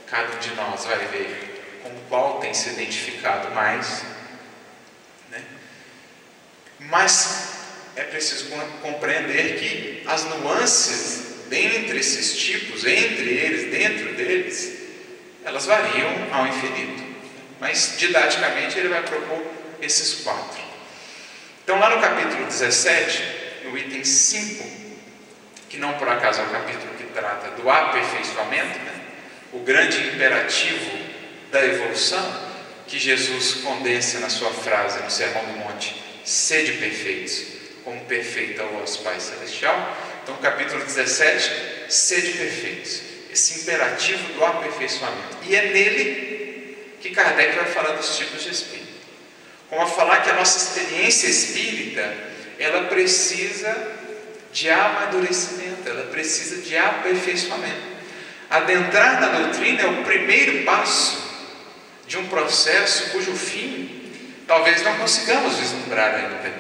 Cada um de nós vai ver com qual tem se identificado mais, né? Mas é preciso compreender que as nuances dentre esses tipos, entre eles, dentro deles, elas variam ao infinito. Mas didaticamente ele vai propor esses 4. Então lá no capítulo 17, no item 5, que não por acaso é o capítulo que trata do aperfeiçoamento, né? O grande imperativo da evolução, que Jesus condensa na sua frase no Sermão do Monte: sede perfeitos, como perfeito é o vosso Pai Celestial. Então, capítulo 17, sede perfeitos, esse imperativo do aperfeiçoamento. E é nele que Kardec vai falar dos tipos de espírito. Como a falar que a nossa experiência espírita, ela precisa de amadurecimento, ela precisa de aperfeiçoamento. Adentrar na doutrina é o primeiro passo de um processo cujo fim talvez não consigamos vislumbrar ainda.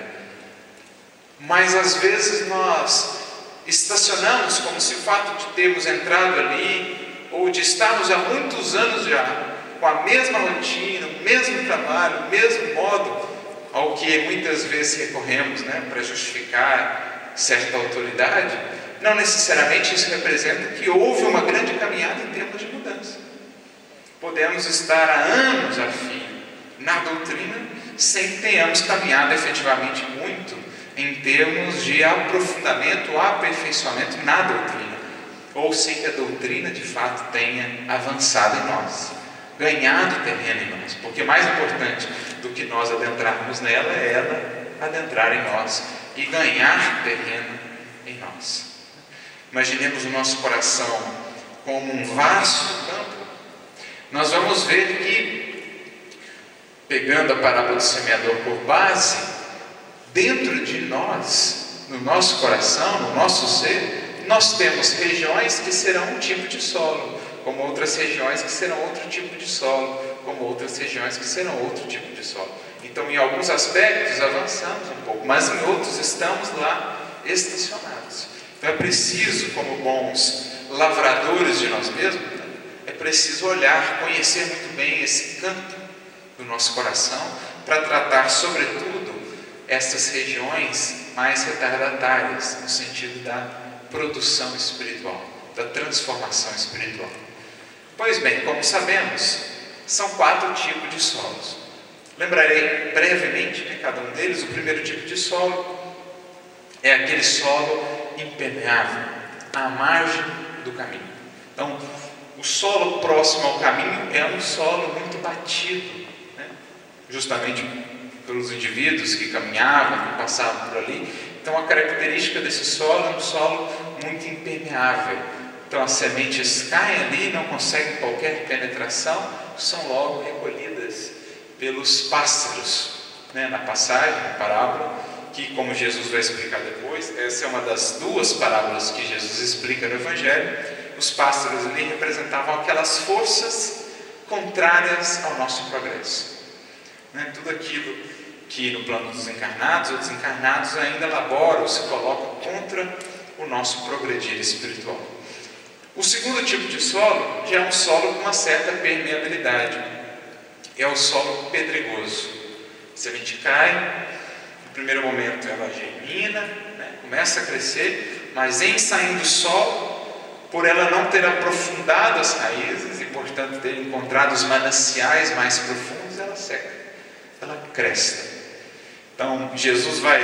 Mas às vezes nós estacionamos como se o fato de termos entrado ali, ou de estarmos há muitos anos já com a mesma rotina, o mesmo trabalho, o mesmo modo ao que muitas vezes recorremos, né, para justificar certa autoridade, não necessariamente isso representa que houve uma grande caminhada em termos de mudança. Podemos estar há anos a fio na doutrina sem que tenhamos caminhado efetivamente muito em termos de aprofundamento, aperfeiçoamento na doutrina, ou sem que a doutrina de fato tenha avançado em nós, ganhado terreno em nós, porque mais importante do que nós adentrarmos nela é ela adentrar em nós e ganhar terreno em nós. Imaginemos o nosso coração como um vasto campo. Nós vamos ver que, pegando a parábola do semeador por base, dentro de nós, no nosso coração, no nosso ser, nós temos regiões que serão um tipo de solo, como outras regiões que serão outro tipo de solo, como outras regiões que serão outro tipo de solo. Então, em alguns aspectos avançamos um pouco, mas em outros estamos lá estacionados. Então é preciso, como bons lavradores de nós mesmos, é preciso olhar, conhecer muito bem esse campo do nosso coração, para tratar, sobretudo, essas regiões mais retardatárias, no sentido da produção espiritual, da transformação espiritual. Pois bem, como sabemos, são 4 tipos de solos. Lembrarei brevemente de cada um deles. O primeiro tipo de solo é aquele solo impermeável, à margem do caminho. Então, o solo próximo ao caminho é um solo muito batido, né? Justamente pelos indivíduos que caminhavam, que passavam por ali. Então, a característica desse solo é um solo muito impermeável. Então, as sementes caem ali, não conseguem qualquer penetração, são logo recolhidas pelos pássaros, né? Na passagem, na parábola, que, como Jesus vai explicar depois, essa é uma das 2 parábolas que Jesus explica no Evangelho. Os pássaros ali representavam aquelas forças contrárias ao nosso progresso, né? Tudo aquilo que no plano dos encarnados ou desencarnados ainda elabora ou se coloca contra o nosso progredir espiritual. O segundo tipo de solo já é um solo com uma certa permeabilidade. É o solo pedregoso. A semente cai, no primeiro momento ela germina, né? Começa a crescer, mas em saindo do solo, por ela não ter aprofundado as raízes e, portanto, ter encontrado os mananciais mais profundos, ela seca, ela cresce. Então, Jesus vai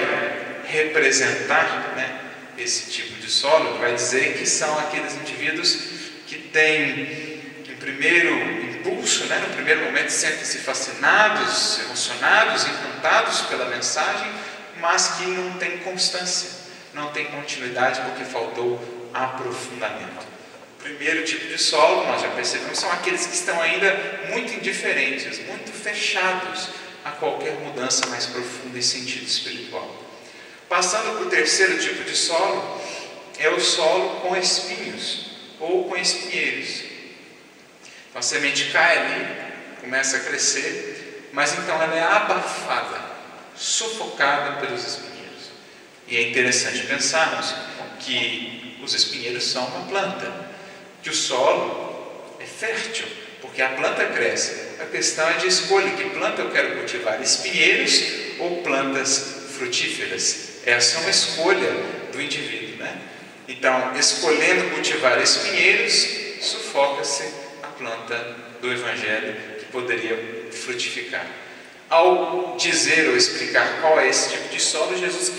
representar, né, esse tipo de solo, vai dizer que são aqueles indivíduos que têm, em primeiro impulso, né, no primeiro momento, sentem-se fascinados, emocionados, encantados pela mensagem, mas que não têm constância, não têm continuidade porque faltou aprofundamento. O primeiro tipo de solo, nós já percebemos, são aqueles que estão ainda muito indiferentes, muito fechados a qualquer mudança mais profunda em sentido espiritual. Passando para o terceiro tipo de solo, é o solo com espinhos ou com espinheiros. Então a semente cai ali, começa a crescer, mas então ela é abafada, sufocada pelos espinheiros. E é interessante pensarmos que os espinheiros são uma planta, que o solo é fértil, porque a planta cresce. A questão é de escolha, que planta eu quero cultivar, espinheiros ou plantas frutíferas. Essa é uma escolha do indivíduo, né? Então, escolhendo cultivar espinheiros, sufoca-se a planta do Evangelho que poderia frutificar. Ao dizer ou explicar qual é esse tipo de solo, Jesus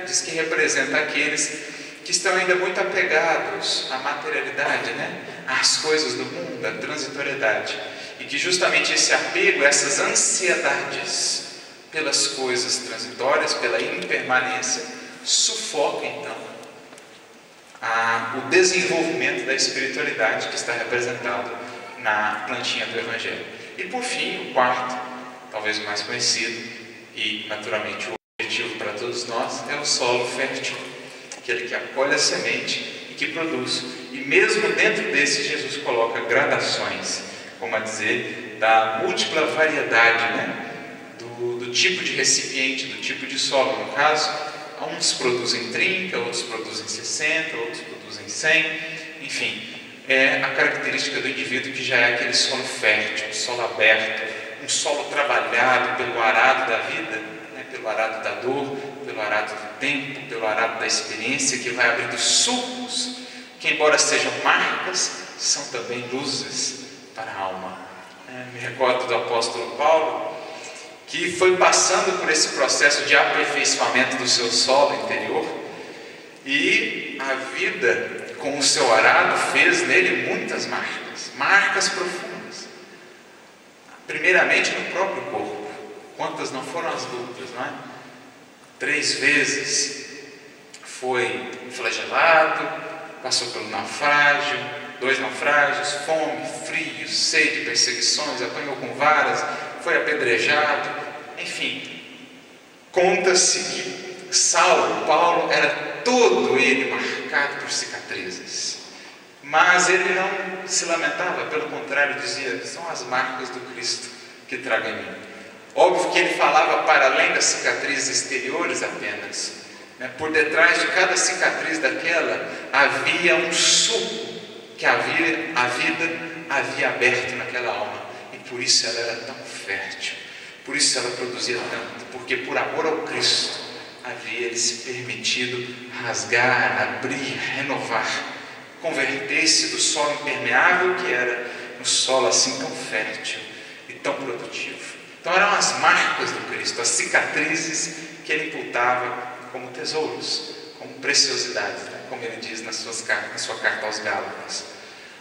diz que representa aqueles que estão ainda muito apegados à materialidade, né? Às coisas do mundo, à transitoriedade. E que justamente esse apego, essas ansiedades pelas coisas transitórias, pela impermanência, sufoca então o desenvolvimento da espiritualidade que está representado na plantinha do Evangelho. E por fim, o quarto, talvez o mais conhecido e naturalmente o objetivo para todos nós, é o solo fértil, aquele que acolhe a semente e que produz. E mesmo dentro desse, Jesus coloca gradações, como a dizer, da múltipla variedade, né? do tipo de recipiente, do tipo de solo. No caso, uns produzem 30, outros produzem 60, outros produzem 100, enfim, é a característica do indivíduo que já é aquele solo fértil, um solo aberto, um solo trabalhado pelo arado da vida, né? Pelo arado da dor, pelo arado do tempo, pelo arado da experiência, que vai abrindo sulcos, que embora sejam marcas, são também luzes para a alma. Me recordo do apóstolo Paulo, que foi passando por esse processo de aperfeiçoamento do seu solo interior, e a vida com o seu arado fez nele muitas marcas profundas. Primeiramente no próprio corpo. Quantas não foram as lutas, não é? 3 vezes foi flagelado, passou pelo naufrágio, 2 naufrágios, fome, frio, sede, perseguições, apanhou com varas, foi apedrejado, enfim. Conta-se que Paulo, era todo ele marcado por cicatrizes. Mas ele não se lamentava, pelo contrário, dizia: são as marcas do Cristo que trago em mim. Óbvio que ele falava para além das cicatrizes exteriores apenas, né? Por detrás de cada cicatriz daquela havia um suco que a vida havia aberto naquela alma, e por isso ela era tão fértil, por isso ela produzia tanto, porque por amor ao Cristo havia ele se permitido rasgar, abrir, renovar, converter-se do solo impermeável que era um solo assim tão fértil e tão produtivo. Então eram as marcas do Cristo, as cicatrizes que ele imputava como tesouros, como preciosidades, né? Como ele diz na sua carta aos Gálatas.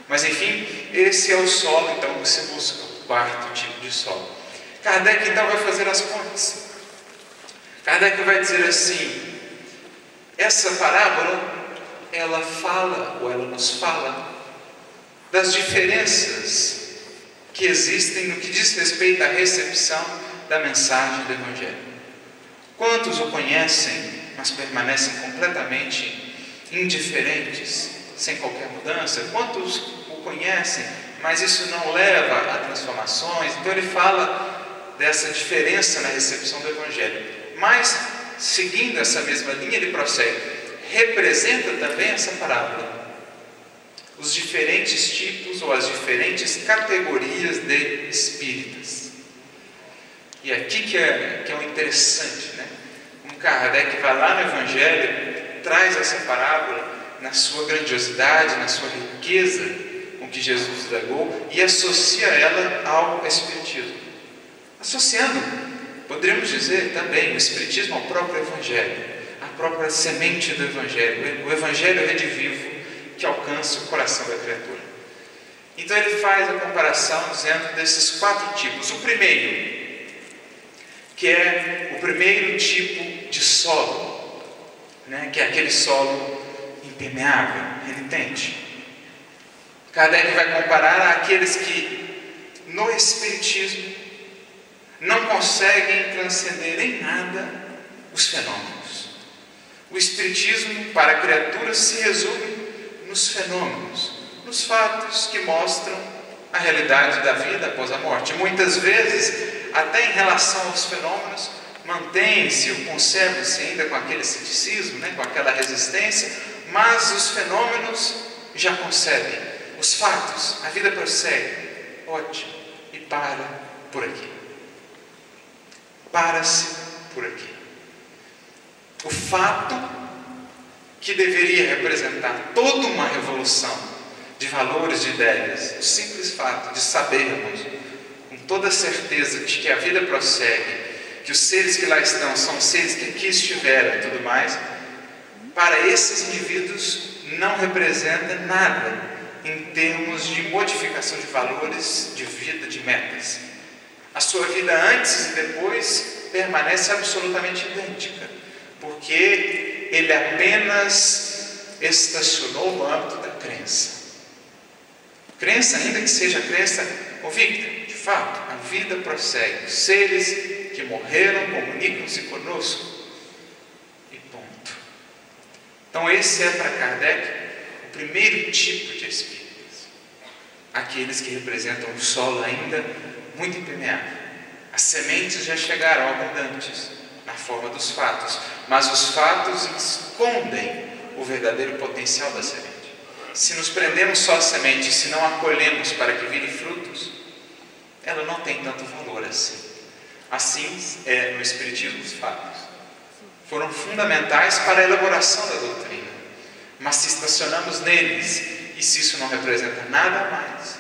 Mas enfim, esse é o solo então que se busca, o quarto tipo de solo. Kardec então vai fazer as pontes. Kardec vai dizer assim: essa parábola, ela fala, ou ela nos fala, das diferenças que existem no que diz respeito à recepção da mensagem do Evangelho. Quantos o conhecem, mas permanecem completamente indiferentes, sem qualquer mudança? Quantos o conhecem, mas isso não leva a transformações? Então ele fala dessa diferença na recepção do Evangelho. Mas, seguindo essa mesma linha, ele prossegue: representa também essa parábola os diferentes tipos ou as diferentes categorias de espíritas. E aqui que é o interessante, né? Como Kardec vai lá no Evangelho, traz essa parábola na sua grandiosidade, na sua riqueza com que Jesus legou, e associa ela ao Espiritismo. Associando, poderíamos dizer também, o Espiritismo ao próprio Evangelho, à própria semente do Evangelho, o Evangelho redivivo que alcança o coração da criatura. Então ele faz a comparação dizendo desses 4 tipos. O primeiro, que é o primeiro tipo de solo, né? Que é aquele solo impermeável, renitente. Kardec vai comparar àqueles que no Espiritismo não conseguem transcender em nada os fenômenos. O Espiritismo para a criatura se resume nos fenômenos, nos fatos que mostram a realidade da vida após a morte. Muitas vezes, até em relação aos fenômenos, mantém-se ou conserva-se ainda com aquele ceticismo, né, com aquela resistência, mas os fenômenos já concebem, os fatos, a vida prossegue, ótimo, e para por aqui. Para-se por aqui. O fato que deveria representar toda uma revolução de valores, de ideias, o simples fato de sabermos com toda certeza de que a vida prossegue, que os seres que lá estão são seres que aqui estiveram e tudo mais, para esses indivíduos não representa nada em termos de modificação de valores, de vida, de metas. A sua vida antes e depois permanece absolutamente idêntica, porque ele apenas estacionou no âmbito da crença. Crença, ainda que seja crença convicta, de fato, a vida prossegue. Os seres que morreram comunicam-se conosco. E ponto. Então esse é para Kardec o primeiro tipo de espíritos. Aqueles que representam o solo ainda muito impermeável. As sementes já chegaram abundantes na forma dos fatos, mas os fatos escondem o verdadeiro potencial da semente. Se nos prendemos só à semente, se não acolhemos para que vire frutos, ela não tem tanto valor assim. Assim é no Espiritismo os fatos. Foram fundamentais para a elaboração da doutrina, mas se estacionamos neles e se isso não representa nada mais,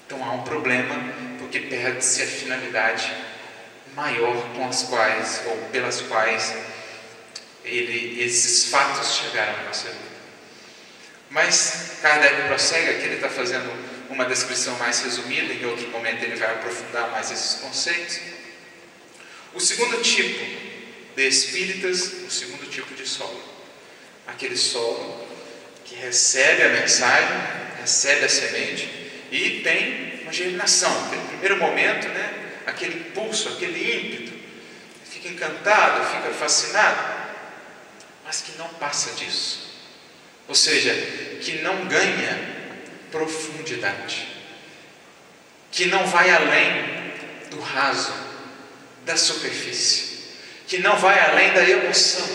então há um problema, porque perde-se a finalidade maior com as quais, ou pelas quais esses fatos chegaram à nossa vida. Mas Kardec prossegue, aqui ele está fazendo uma descrição mais resumida, em outro momento ele vai aprofundar mais esses conceitos. O segundo tipo de espíritas, o segundo tipo de solo, aquele solo que recebe a mensagem, recebe a semente e tem uma germinação. Tem no primeiro momento, né, aquele impulso, aquele ímpeto, fica encantado, fica fascinado, mas que não passa disso. Ou seja, que não ganha profundidade, que não vai além do raso, da superfície, que não vai além da emoção,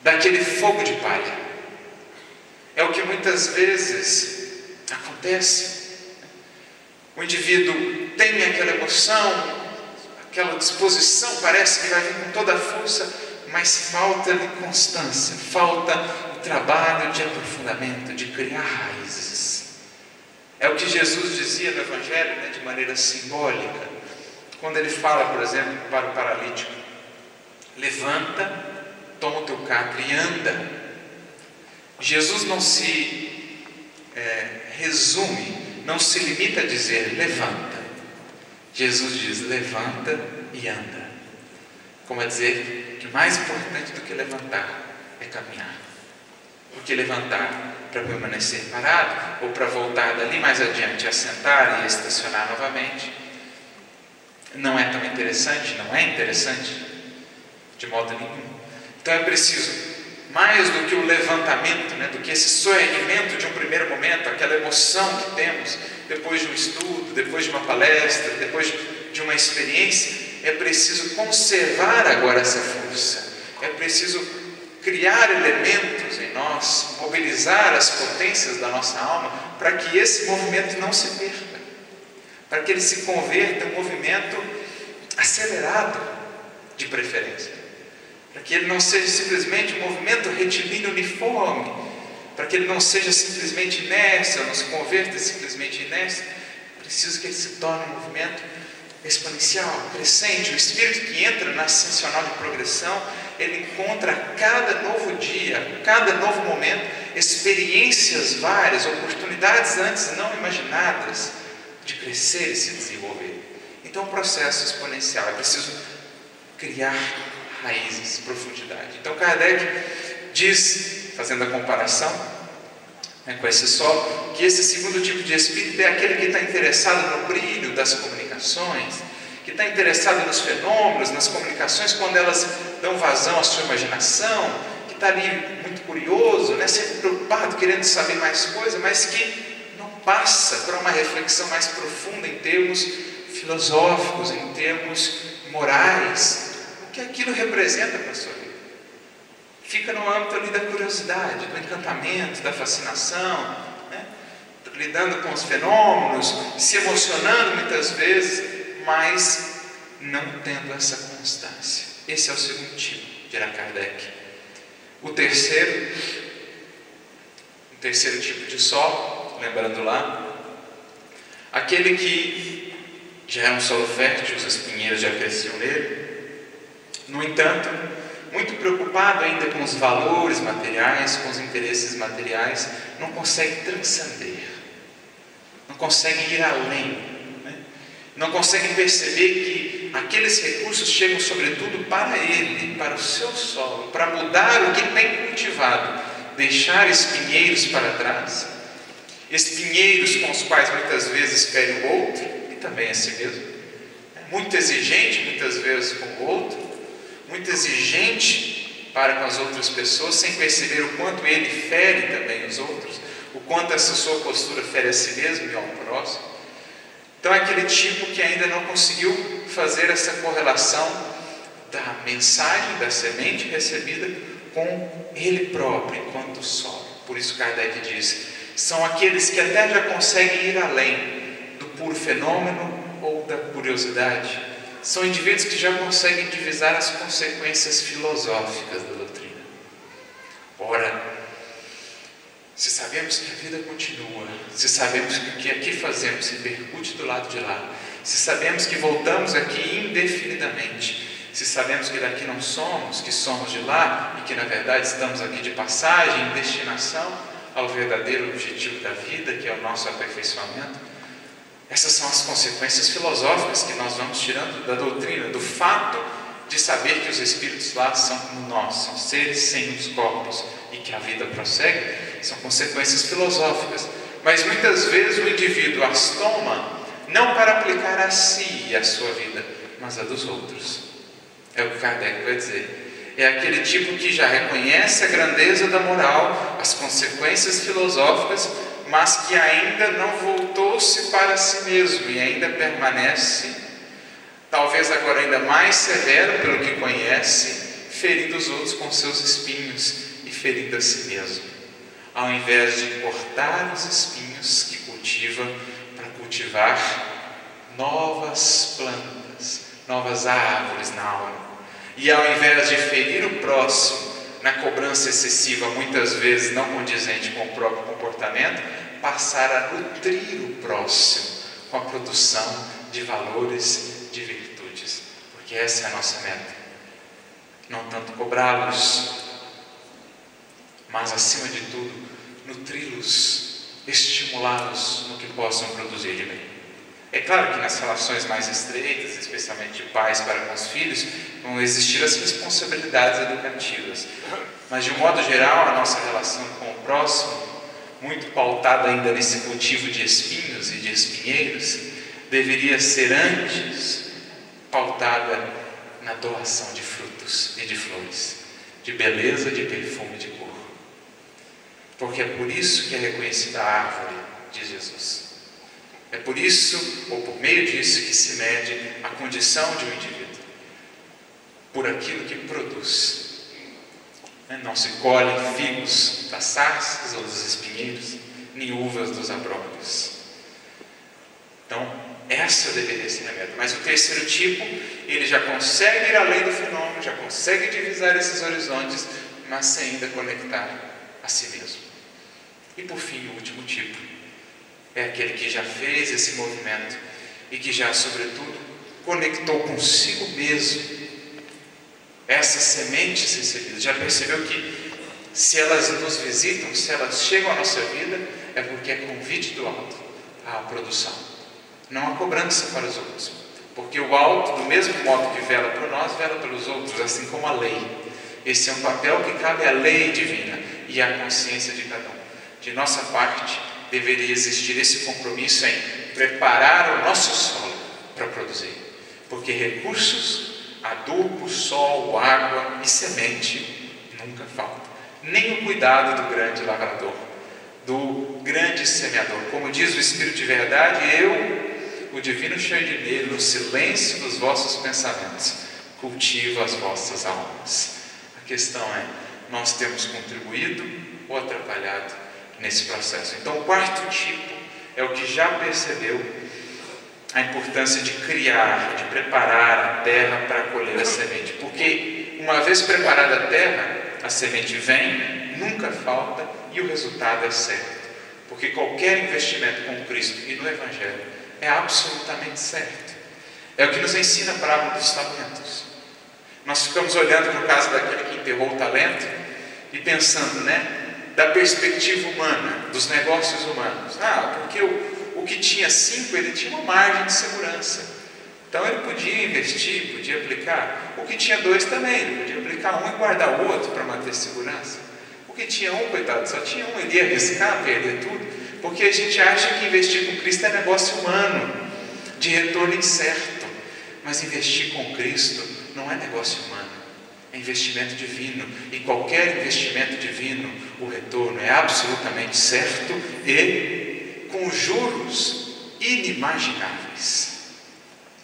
daquele fogo de palha. É o que muitas vezes acontece. O indivíduo tem aquela emoção, aquela disposição, parece que vai vir com toda a força, mas falta-lhe constância, falta o trabalho de aprofundamento, de criar raízes. É o que Jesus dizia no Evangelho, de maneira simbólica, quando ele fala, por exemplo, para o paralítico: levanta, toma o teu catre e anda. Jesus não se resume, não se limita a dizer levanta. Jesus diz levanta e anda, como a dizer que mais importante do que levantar é caminhar, porque levantar para permanecer parado ou para voltar dali mais adiante a sentar e a estacionar novamente não é tão interessante, não é interessante de modo nenhum. Então é preciso mais do que o levantamento, do que esse soerguimento de um primeiro momento, aquela emoção que temos depois de um estudo, depois de uma palestra, depois de uma experiência. É preciso conservar agora essa força, é preciso criar elementos em nós, mobilizar as potências da nossa alma para que esse movimento não se perca, para que ele se converta em um movimento acelerado, de preferência, para que ele não seja simplesmente um movimento retilíneo uniforme, para que ele não seja simplesmente inércia, não se converta simplesmente em inércia. Preciso que ele se torne um movimento exponencial, crescente. O espírito que entra na ascensional de progressão, ele encontra a cada novo dia, a cada novo momento, experiências várias, oportunidades antes não imaginadas de crescer e se desenvolver. Então, é um processo exponencial, é preciso criar raízes, profundidade. Então, Kardec diz, fazendo a comparação com esse solo, que esse segundo tipo de espírito é aquele que está interessado no brilho das comunicações, que está interessado nos fenômenos, nas comunicações, quando elas dão vazão à sua imaginação, que está ali muito curioso, sempre preocupado, querendo saber mais coisas, mas que não passa para uma reflexão mais profunda em termos filosóficos, em termos morais, o que aquilo representa para a sua vida. Fica no âmbito ali da curiosidade, do encantamento, da fascinação, lidando com os fenômenos, se emocionando muitas vezes, mas não tendo essa constância. Esse é o segundo tipo, dirá Kardec. O terceiro tipo de solo, lembrando lá, aquele que já é um solo fértil, os espinheiros já cresciam nele, no entanto, muito preocupado ainda com os valores materiais, com os interesses materiais, não consegue transcender, não consegue ir além, não consegue perceber que aqueles recursos chegam sobretudo para ele, para o seu solo, para mudar o que tem cultivado, deixar espinheiros para trás, espinheiros com os quais muitas vezes fere o outro e também a si mesmo, muito exigente muitas vezes com o outro, muito exigente para com as outras pessoas, sem perceber o quanto ele fere também os outros, o quanto essa sua postura fere a si mesmo e ao próximo. Então é aquele tipo que ainda não conseguiu fazer essa correlação da mensagem, da semente recebida com ele próprio enquanto solo. Por isso Kardec diz, são aqueles que até já conseguem ir além do puro fenômeno ou da curiosidade. São indivíduos que já conseguem divisar as consequências filosóficas da doutrina. Ora, se sabemos que a vida continua, se sabemos que o que aqui fazemos se repercute do lado de lá, se sabemos que voltamos aqui indefinidamente, se sabemos que daqui não somos, que somos de lá e que na verdade estamos aqui de passagem, em destinação ao verdadeiro objetivo da vida, que é o nosso aperfeiçoamento, essas são as consequências filosóficas que nós vamos tirando da doutrina, do fato de saber que os espíritos lá são como nós, são seres sem os corpos e que a vida prossegue, são consequências filosóficas. Mas muitas vezes o indivíduo as toma não para aplicar a si e a sua vida, mas a dos outros. É o que Kardec vai dizer. é aquele tipo que já reconhece a grandeza da moral, as consequências filosóficas, mas que ainda não voltou-se para si mesmo e ainda permanece, talvez agora ainda mais severo pelo que conhece, ferindo os outros com seus espinhos e ferindo a si mesmo, ao invés de cortar os espinhos que cultiva para cultivar novas plantas, novas árvores na alma. E ao invés de ferir o próximo na cobrança excessiva, muitas vezes não condizente com o próprio comportamento, passar a nutrir o próximo com a produção de valores, de virtudes, porque essa é a nossa meta. Não tanto cobrá-los, mas acima de tudo, nutri-los, estimulá-los no que possam produzir de bem. É claro que nas relações mais estreitas, especialmente de pais para com os filhos, vão existir as responsabilidades educativas. Mas de um modo geral, a nossa relação com o próximo, muito pautada ainda nesse cultivo de espinhos e de espinheiros, deveria ser antes pautada na doação de frutos e de flores, de beleza, de perfume, de cor. Porque é por isso que é reconhecida a árvore, diz Jesus. É por isso, ou por meio disso, que se mede a condição de um indivíduo, por aquilo que produz. Não se colhem figos das sarças ou dos espinheiros, nem uvas dos abrolhos. Então, essa deveria ser a meta. Mas o terceiro tipo, ele já consegue ir além do fenômeno, já consegue divisar esses horizontes, mas sem ainda conectar a si mesmo. E por fim, o último tipo, é aquele que já fez esse movimento e que já, sobretudo, conectou consigo mesmo essas sementes recebidas. Já percebeu que se elas nos visitam, se elas chegam à nossa vida, é porque é convite do alto à produção, não a cobrança para os outros. Porque o alto, do mesmo modo que vela por nós, vela pelos outros, assim como a lei. Esse é um papel que cabe à lei divina e à consciência de cada um. De nossa parte, deveria existir esse compromisso em preparar o nosso solo para produzir. Porque recursos, adubo, sol, água e semente nunca faltam. Nem o cuidado do grande lavrador, do grande semeador. Como diz o Espírito de verdade, eu, o divino jardineiro, no silêncio dos vossos pensamentos, cultivo as vossas almas. A questão é, nós temos contribuído ou atrapalhado nesse processo? Então, o quarto tipo é o que já percebeu a importância de criar, de preparar a terra para colher a semente. Porque uma vez preparada a terra, a semente vem, nunca falta e o resultado é certo. Porque qualquer investimento com Cristo e no Evangelho é absolutamente certo. É o que nos ensina a parábola dos talentos. Nós ficamos olhando para o caso daquele que enterrou o talento e pensando, da perspectiva humana, dos negócios humanos. Porque o que tinha 5, ele tinha uma margem de segurança. Então ele podia investir, podia aplicar. O que tinha 2 também, ele podia aplicar um e guardar o outro para manter segurança. O que tinha 1, coitado, só tinha um, ele ia arriscar, perder tudo. Porque a gente acha que investir com Cristo é negócio humano, de retorno incerto. Mas investir com Cristo não é negócio humano. É investimento divino, e qualquer investimento divino, o retorno é absolutamente certo e com juros inimagináveis.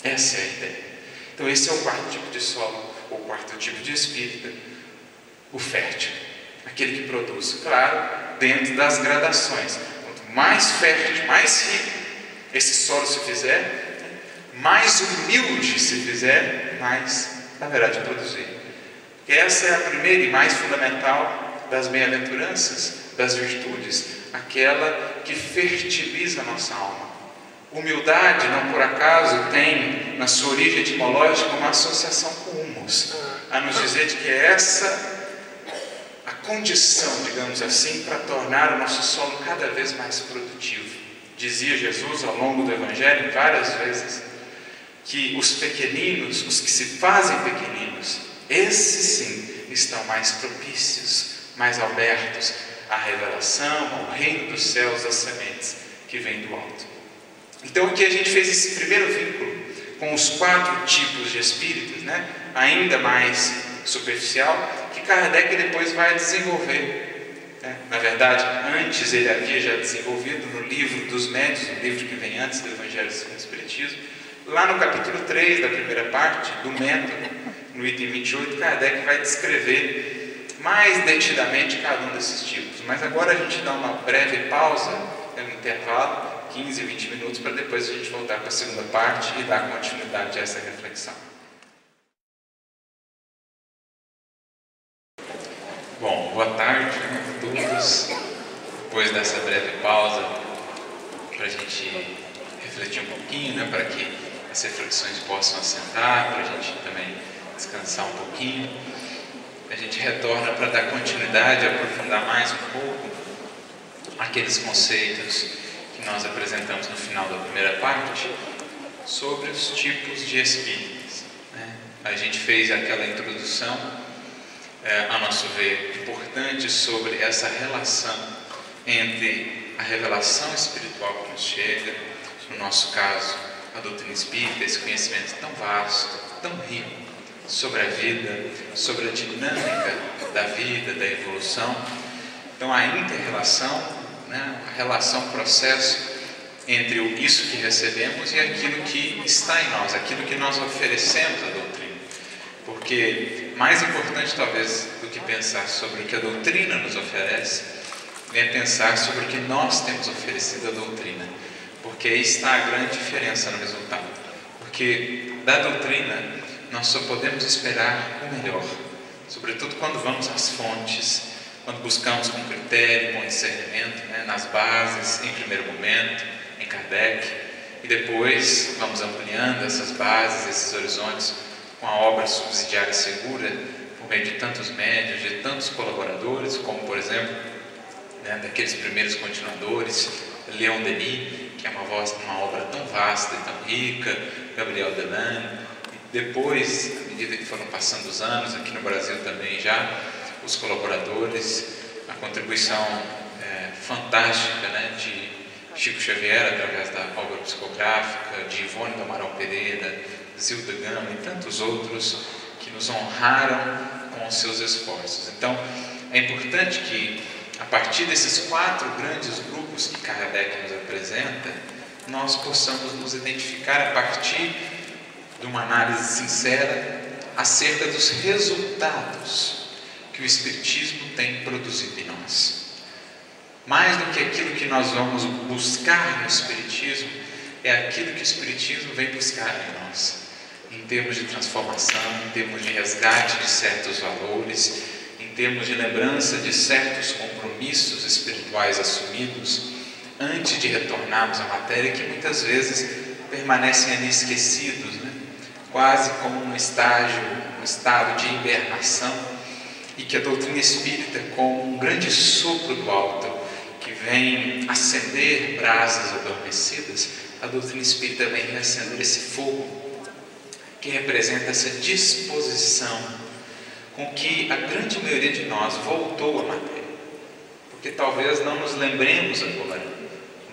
Essa é a ideia. Então esse é o quarto tipo de solo, ou quarto tipo de espírita, o fértil, aquele que produz, claro, dentro das gradações. Quanto mais fértil, mais rico esse solo se fizer, mais humilde se fizer, mais haverá de produzir. Essa é a primeira e mais fundamental das bem-aventuranças, das virtudes, aquela que fertiliza a nossa alma. Humildade, não por acaso, tem na sua origem etimológica uma associação com humus, a nos dizer de que é essa a condição, digamos assim, para tornar o nosso solo cada vez mais produtivo. Dizia Jesus ao longo do Evangelho várias vezes que os pequeninos, os que se fazem pequeninos, esses sim estão mais propícios, mais abertos à revelação, ao reino dos céus, das sementes que vêm do alto. Então aqui a gente fez esse primeiro vínculo com os 4 tipos de espíritos, ainda mais superficial que Kardec depois vai desenvolver. Na verdade, antes ele havia já desenvolvido no livro dos Médiuns, o livro que vem antes do Evangelho segundo o Espiritismo, lá no capítulo 3 da primeira parte, do método, no item 28, Kardec vai descrever mais detidamente cada um desses tipos. Mas agora a gente dá uma breve pausa, um intervalo, 15, 20 minutos, para depois a gente voltar para a segunda parte e dar continuidade a essa reflexão. Bom, boa tarde a todos. Depois dessa breve pausa, para a gente refletir um pouquinho, para que as reflexões possam assentar, para a gente também descansar um pouquinho, a gente retorna para dar continuidade, aprofundar mais um pouco aqueles conceitos que nós apresentamos no final da primeira parte sobre os tipos de espíritos. A gente fez aquela introdução, a nosso ver, importante sobre essa relação entre a revelação espiritual que nos chega, no nosso caso, a doutrina espírita, esse conhecimento tão vasto, tão rico sobre a vida, sobre a dinâmica da vida, da evolução. Então, a inter-relação, a relação, processo entre isso que recebemos e aquilo que está em nós, aquilo que nós oferecemos à doutrina. Porque mais importante, talvez, do que pensar sobre o que a doutrina nos oferece, é pensar sobre o que nós temos oferecido à doutrina. Porque aí está a grande diferença no resultado. Porque da doutrina nós só podemos esperar o melhor, sobretudo quando vamos às fontes, quando buscamos com critério, com discernimento, nas bases, em primeiro momento, em Kardec, e depois vamos ampliando essas bases, esses horizontes, com a obra subsidiária segura, por meio de tantos médiuns, de tantos colaboradores, como por exemplo, daqueles primeiros continuadores, Leon Denis, que é uma obra tão vasta e tão rica, Gabriel Delanne, e depois, à medida que foram passando os anos, aqui no Brasil também já, os colaboradores, a contribuição fantástica de Chico Xavier, através da obra psicográfica, de Ivone do Amaral Pereira, Zilda Gama e tantos outros que nos honraram com os seus esforços. Então, é importante que, a partir desses 4 grandes grupos que Kardec nos apresenta, nós possamos nos identificar a partir de uma análise sincera acerca dos resultados que o Espiritismo tem produzido em nós. Mais do que aquilo que nós vamos buscar no Espiritismo, é aquilo que o Espiritismo vem buscar em nós, em termos de transformação, em termos de resgate de certos valores, em termos de lembrança de certos compromissos espirituais assumidos antes de retornarmos à matéria, que muitas vezes permanecem ali esquecidos, quase como um estado de hibernação, e que a doutrina espírita, como um grande sopro do alto que vem acender brasas adormecidas, a doutrina espírita vem reacender esse fogo que representa essa disposição com que a grande maioria de nós voltou à matéria. Porque talvez não nos lembremos agora,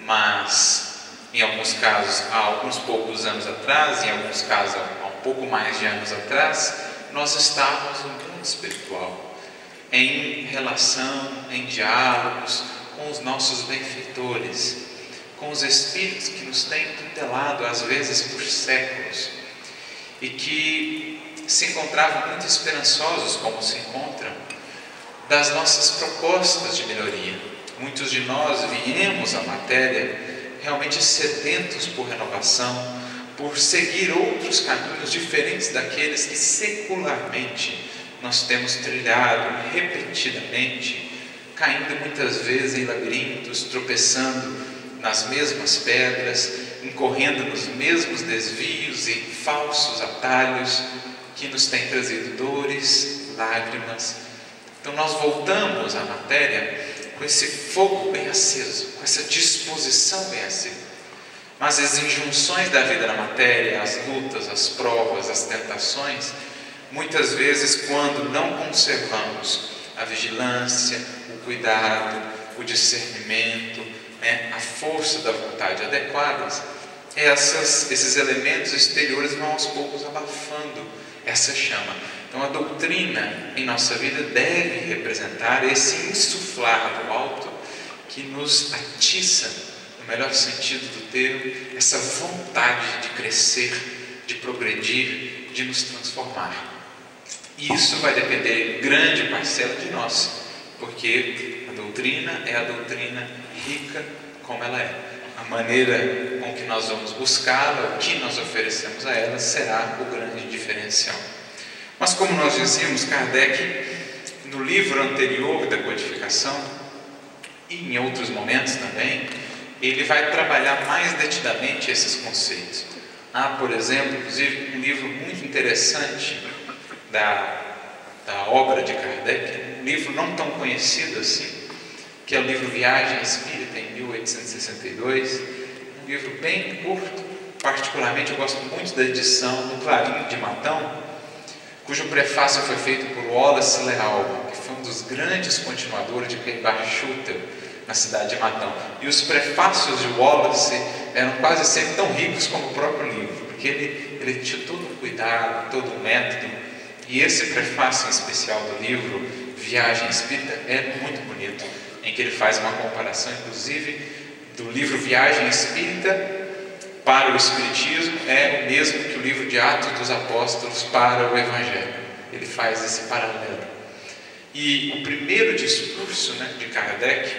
mas em alguns casos, há alguns poucos anos atrás, em alguns casos, há um pouco mais de anos atrás, nós estávamos no mundo espiritual, em relação, em diálogos com os nossos benfeitores, com os espíritos que nos têm tutelado, às vezes por séculos, e que se encontravam muito esperançosos, como se encontram, das nossas propostas de melhoria. Muitos de nós viemos à matéria realmente sedentos por renovação, por seguir outros caminhos diferentes daqueles que secularmente nós temos trilhado repetidamente, caindo muitas vezes em labirintos, tropeçando nas mesmas pedras, incorrendo nos mesmos desvios e falsos atalhos que nos têm trazido dores, lágrimas. Então nós voltamos à matéria com esse fogo bem aceso, com essa disposição bem acesa. Mas as injunções da vida na matéria, as lutas, as provas, as tentações, muitas vezes, quando não conservamos a vigilância, o cuidado, o discernimento, a força da vontade adequadas, esses elementos exteriores vão aos poucos abafando essa chama. Então a doutrina em nossa vida deve representar esse insuflar do alto que nos atiça, no melhor sentido do termo, essa vontade de crescer, de progredir, de nos transformar. E isso vai depender em grande parcela de nós, porque a doutrina é a doutrina rica como ela é. A maneira com que nós vamos buscá-la, o que nós oferecemos a ela, será o grande diferencial. Mas como nós dizíamos, Kardec, no livro anterior da codificação, e em outros momentos também, ele vai trabalhar mais detidamente esses conceitos. Há, por exemplo, inclusive, um livro muito interessante da obra de Kardec, um livro não tão conhecido assim, que é o livro Viagem Espírita, em 1862, um livro bem curto. Particularmente eu gosto muito da edição do Clarim de Matão, cujo prefácio foi feito por Wallace Leal, que foi um dos grandes continuadores de Bar Schutter na cidade de Matão. E os prefácios de Wallace eram quase sempre tão ricos como o próprio livro, porque ele tinha todo o cuidado, todo o método. E esse prefácio em especial do livro Viagem Espírita é muito bonito, em que ele faz uma comparação, inclusive, do livro Viagem Espírita para o Espiritismo é o mesmo que o livro de Atos dos Apóstolos para o Evangelho. Ele faz esse paralelo. E o primeiro discurso, de Kardec,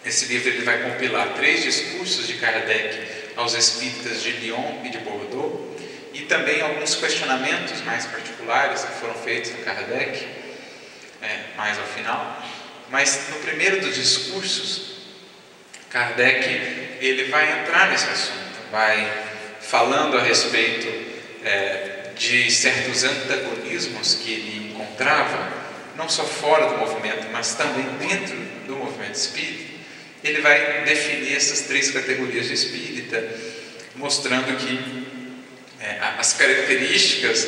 esse livro ele vai compilar 3 discursos de Kardec aos espíritas de Lyon e de Bordeaux, e também alguns questionamentos mais particulares que foram feitos a Kardec, mais ao final. Mas no primeiro dos discursos, Kardec ele vai entrar nesse assunto, vai falando a respeito de certos antagonismos que ele encontrava, não só fora do movimento, mas também dentro do movimento espírita. Ele vai definir essas 3 categorias de espírita, mostrando que as características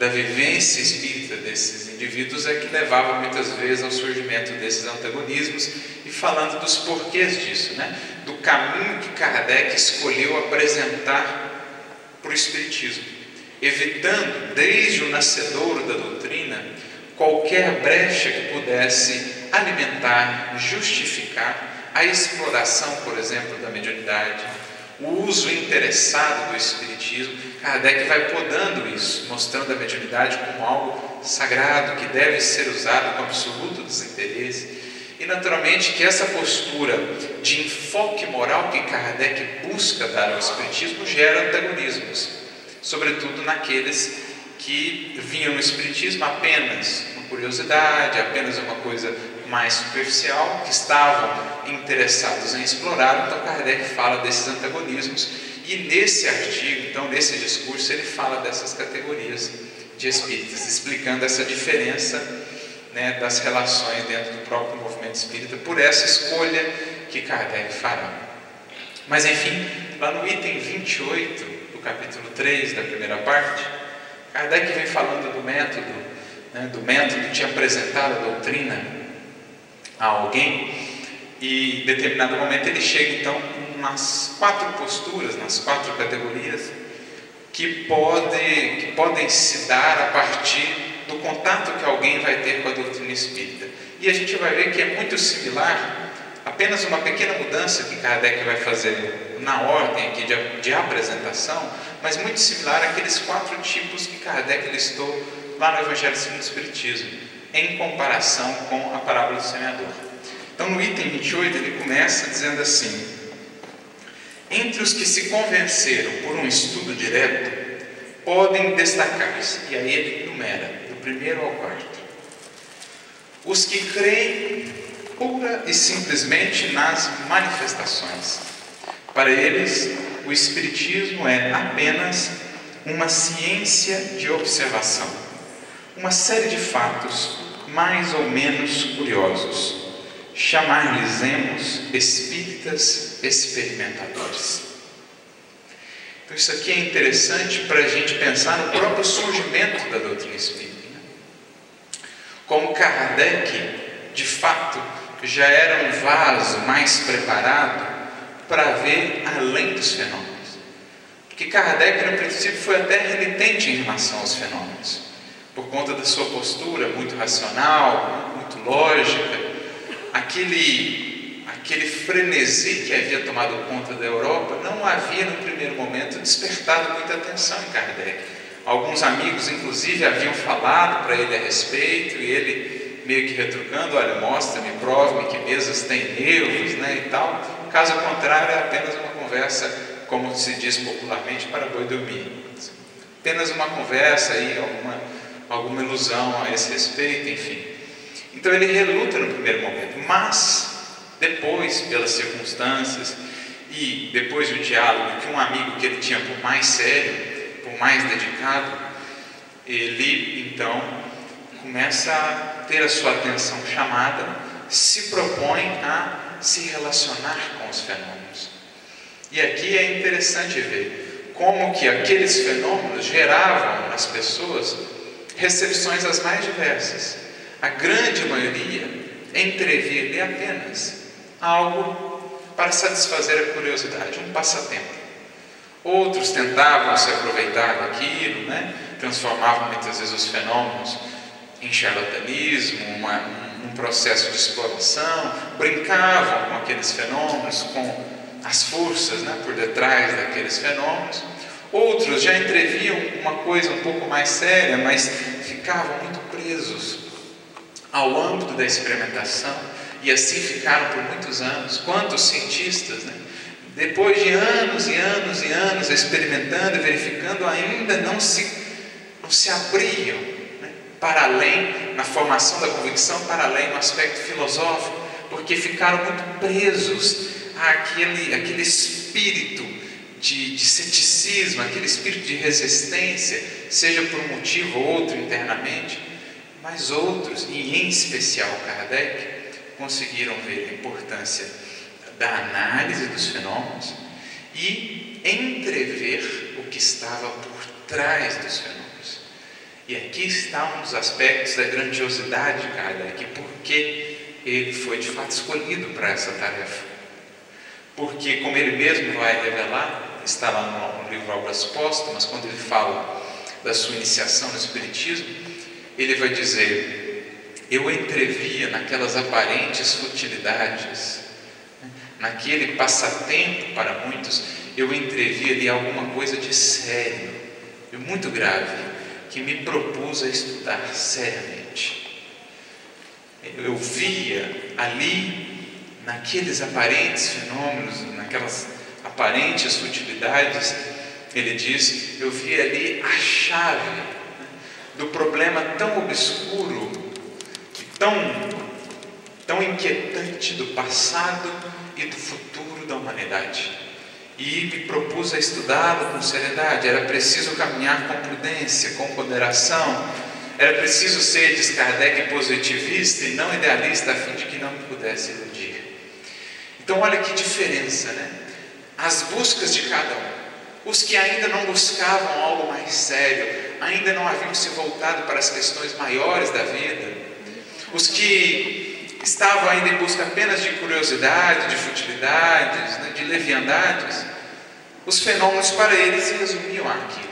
da vivência espírita desses indivíduos é que levava muitas vezes ao surgimento desses antagonismos, e falando dos porquês disso, do caminho que Kardec escolheu apresentar para o Espiritismo, evitando desde o nascedouro da doutrina qualquer brecha que pudesse alimentar, justificar a exploração, por exemplo, da mediunidade, o uso interessado do Espiritismo. Kardec vai podando isso, mostrando a mediunidade como algo sagrado, que deve ser usado com absoluto desinteresse. E naturalmente que essa postura de enfoque moral que Kardec busca dar ao Espiritismo gera antagonismos, sobretudo naqueles que vinham no Espiritismo apenas uma curiosidade, apenas uma coisa mais superficial, que estavam interessados em explorar. Então Kardec fala desses antagonismos, e nesse artigo, então nesse discurso, ele fala dessas categorias de espíritas, explicando essa diferença das relações dentro do próprio movimento espírita, por essa escolha que Kardec fará. Mas enfim, lá no item 28 do capítulo 3 da primeira parte, Kardec vem falando do método de apresentar a doutrina a alguém, e em determinado momento ele chega então nas 4 posturas, nas 4 categorias que podem se dar a partir do contato que alguém vai ter com a doutrina espírita. E a gente vai ver que é muito similar, apenas uma pequena mudança que Kardec vai fazer na ordem aqui de apresentação, mas muito similar àqueles 4 tipos que Kardec listou lá no Evangelho segundo o Espiritismo, em comparação com a parábola do semeador. Então no item 28 ele começa dizendo assim: entre os que se convenceram por um estudo direto, podem destacar-se, e aí ele enumera, do 1º ao 4º, os que creem pura e simplesmente nas manifestações. Para eles, o Espiritismo é apenas uma ciência de observação, uma série de fatos mais ou menos curiosos. Chamar-lhes-emos espíritas experimentadores. Então isso aqui é interessante para a gente pensar no próprio surgimento da doutrina espírita. Como Kardec, de fato, já era um vaso mais preparado para ver além dos fenômenos. que Kardec, no princípio, foi até renitente em relação aos fenômenos, por conta da sua postura muito racional, muito lógica, aquele frenesi que havia tomado conta da Europa não havia, no primeiro momento, despertado muita atenção em Kardec. Alguns amigos, inclusive, haviam falado para ele a respeito, e ele, meio que retrucando: olha, mostra-me, prove-me que mesas têm nervos, né, e tal. Caso contrário, é apenas uma conversa, como se diz popularmente, para boi dormir. Apenas uma conversa aí, alguma ilusão a esse respeito, enfim. Então ele reluta no primeiro momento, mas depois, pelas circunstâncias e depois do diálogo que um amigo que ele tinha por mais sério, por mais dedicado, ele então começa a ter a sua atenção chamada, se propõe a se relacionar com os fenômenos. E aqui é interessante ver como que aqueles fenômenos geravam nas pessoas recepções as mais diversas. A grande maioria entrevia-lhe apenas algo para satisfazer a curiosidade, um passatempo. Outros tentavam se aproveitar daquilo, né? Transformavam muitas vezes os fenômenos em charlatanismo, um processo de exploração, brincavam com aqueles fenômenos, com as forças, né, por detrás daqueles fenômenos. Outros já entreviam uma coisa um pouco mais séria, mas ficavam muito presos ao âmbito da experimentação, e assim ficaram por muitos anos. Quantos cientistas, né, depois de anos e anos e anos experimentando e verificando, ainda não se abriam, né, para além, na formação da convicção, para além no aspecto filosófico, porque ficaram muito presos àquele espírito de ceticismo, aquele espírito de resistência, seja por um motivo ou outro internamente. Mas outros, e em especial Kardec, conseguiram ver a importância da análise dos fenômenos e entrever o que estava por trás dos fenômenos. E aqui está um dos aspectos da grandiosidade de Kardec, porque ele foi de fato escolhido para essa tarefa. Porque, como ele mesmo vai revelar, está lá no livro Obras Póstumas, quando ele fala da sua iniciação no Espiritismo, ele vai dizer: eu entrevia naquelas aparentes futilidades, naquele passatempo para muitos, eu entrevia ali alguma coisa de sério e muito grave, que me propus a estudar seriamente. Eu via ali, naqueles aparentes fenômenos, naquelas aparentes futilidades, ele diz, eu via ali a chave do problema tão obscuro e tão inquietante do passado e do futuro da humanidade. E me propus a estudá-lo com seriedade. Era preciso caminhar com prudência, com ponderação. Era preciso ser, diz Kardec, positivista e não idealista, a fim de que não me pudesse iludir. Então olha que diferença, né? As buscas de cada um. Os que ainda não buscavam algo mais sério, ainda não haviam se voltado para as questões maiores da vida. Os que estavam ainda em busca apenas de curiosidade, de futilidades, né, de leviandades, os fenômenos para eles se resumiam àquilo.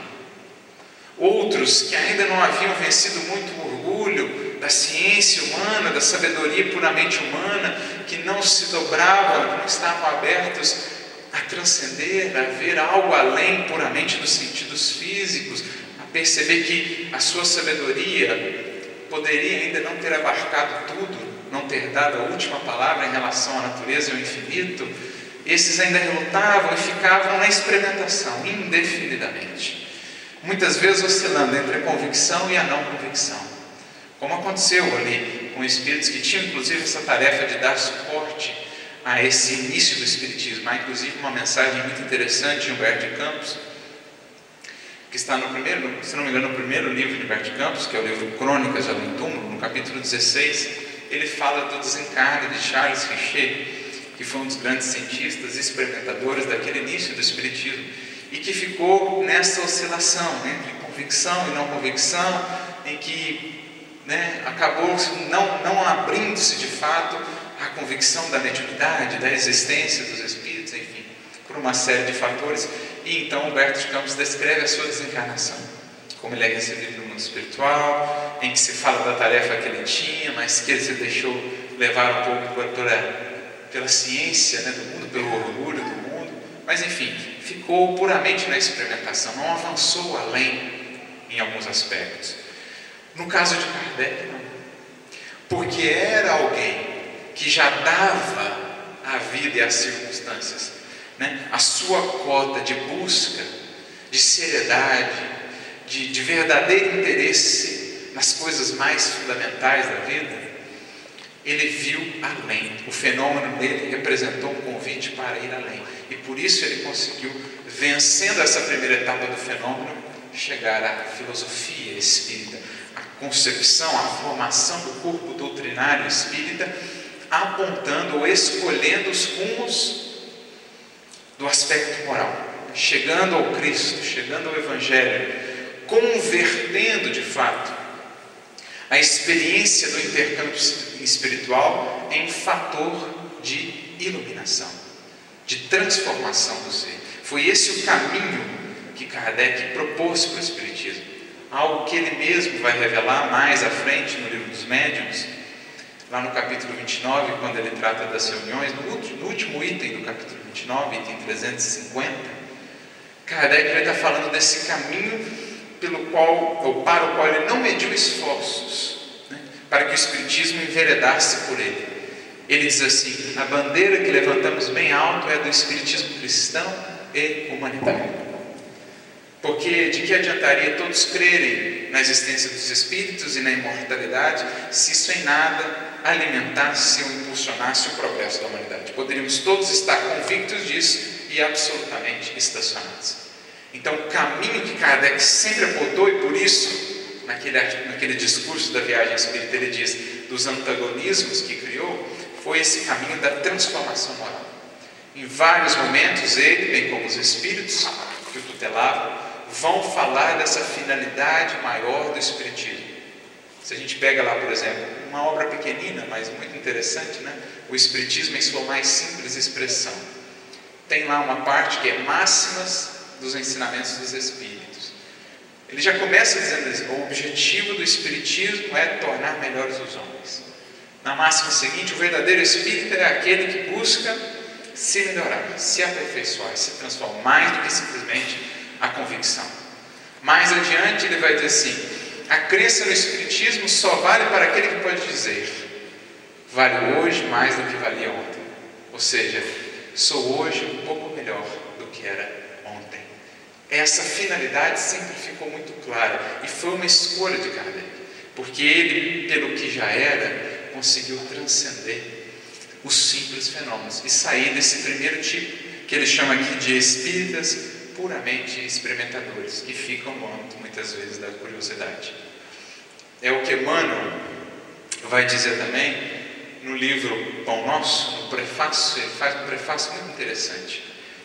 Outros que ainda não haviam vencido muito o orgulho da ciência humana, da sabedoria puramente humana, que não se dobravam, que não estavam abertos a transcender, a ver algo além puramente dos sentidos físicos, a perceber que a sua sabedoria poderia ainda não ter abarcado tudo, não ter dado a última palavra em relação à natureza e ao infinito. Esses ainda relutavam e ficavam na experimentação indefinidamente, muitas vezes oscilando entre a convicção e a não convicção, como aconteceu ali com espíritos que tinham inclusive essa tarefa de dar suporte a esse início do Espiritismo. Há inclusive uma mensagem muito interessante de Humberto de Campos, que está no primeiro, se não me engano, no primeiro livro de Humberto de Campos, que é o livro Crônicas de Além Túmulo, no capítulo 16, ele fala do desencarne de Charles Richer, que foi um dos grandes cientistas e experimentadores daquele início do Espiritismo, e que ficou nessa oscilação entre convicção e não convicção, em que, né, acabou não abrindo-se de fato a convicção da mediunidade, da existência dos espíritos, enfim, por uma série de fatores. E então Humberto de Campos descreve a sua desencarnação, como ele é recebido no mundo espiritual, em que se fala da tarefa que ele tinha, mas que ele se deixou levar um pouco pela ciência, né, do mundo, pelo orgulho do mundo, mas enfim, ficou puramente na experimentação, não avançou além em alguns aspectos. No caso de Kardec, não, porque era alguém que já dava à vida e às circunstâncias, né, a sua cota de busca, de seriedade, de verdadeiro interesse nas coisas mais fundamentais da vida. Ele viu além. O fenômeno dele representou um convite para ir além. E por isso ele conseguiu, vencendo essa primeira etapa do fenômeno, chegar à filosofia espírita, à concepção, à formação do corpo doutrinário espírita, apontando ou escolhendo os rumos do aspecto moral, chegando ao Cristo, chegando ao Evangelho, convertendo de fato a experiência do intercâmbio espiritual em fator de iluminação, de transformação do ser. Foi esse o caminho que Kardec propôs para o Espiritismo, algo que ele mesmo vai revelar mais à frente no Livro dos Médiuns, lá no capítulo 29, quando ele trata das reuniões, no último item do capítulo 29, item 350, Kardec vai estar falando desse caminho para o qual ele não mediu esforços, né, para que o Espiritismo enveredasse por ele. Ele diz assim: a bandeira que levantamos bem alto é a do Espiritismo cristão e humanitário. Porque de que adiantaria todos crerem na existência dos espíritos e na imortalidade, se isso em nada alimentasse ou impulsionasse o progresso da humanidade? Poderíamos todos estar convictos disso e absolutamente estacionados. Então, o caminho que Kardec sempre apontou, e por isso, naquele discurso da viagem espírita, ele diz dos antagonismos que criou, foi esse caminho da transformação moral. Em vários momentos, ele, bem como os espíritos que o tutelavam, vão falar dessa finalidade maior do Espiritismo. Se a gente pega lá, por exemplo, uma obra pequenina, mas muito interessante, né? O Espiritismo em sua mais simples expressão. Tem lá uma parte que é máximas dos ensinamentos dos Espíritos. Ele já começa dizendo assim: o objetivo do Espiritismo é tornar melhores os homens. Na máxima seguinte, o verdadeiro espírita é aquele que busca se melhorar, se aperfeiçoar, se transformar, mais do que simplesmente a convicção. Mais adiante ele vai dizer assim: a crença no Espiritismo só vale para aquele que pode dizer: vale hoje mais do que valia ontem. Ou seja, sou hoje um pouco melhor do que era ontem. Essa finalidade sempre ficou muito clara e foi uma escolha de Kardec, porque ele, pelo que já era, conseguiu transcender os simples fenômenos e sair desse primeiro tipo, que ele chama aqui de espíritas puramente experimentadores, que ficam no âmbito, muitas vezes, da curiosidade. É o que Emmanuel vai dizer também no livro Pão Nosso, no prefácio. Ele faz um prefácio muito interessante,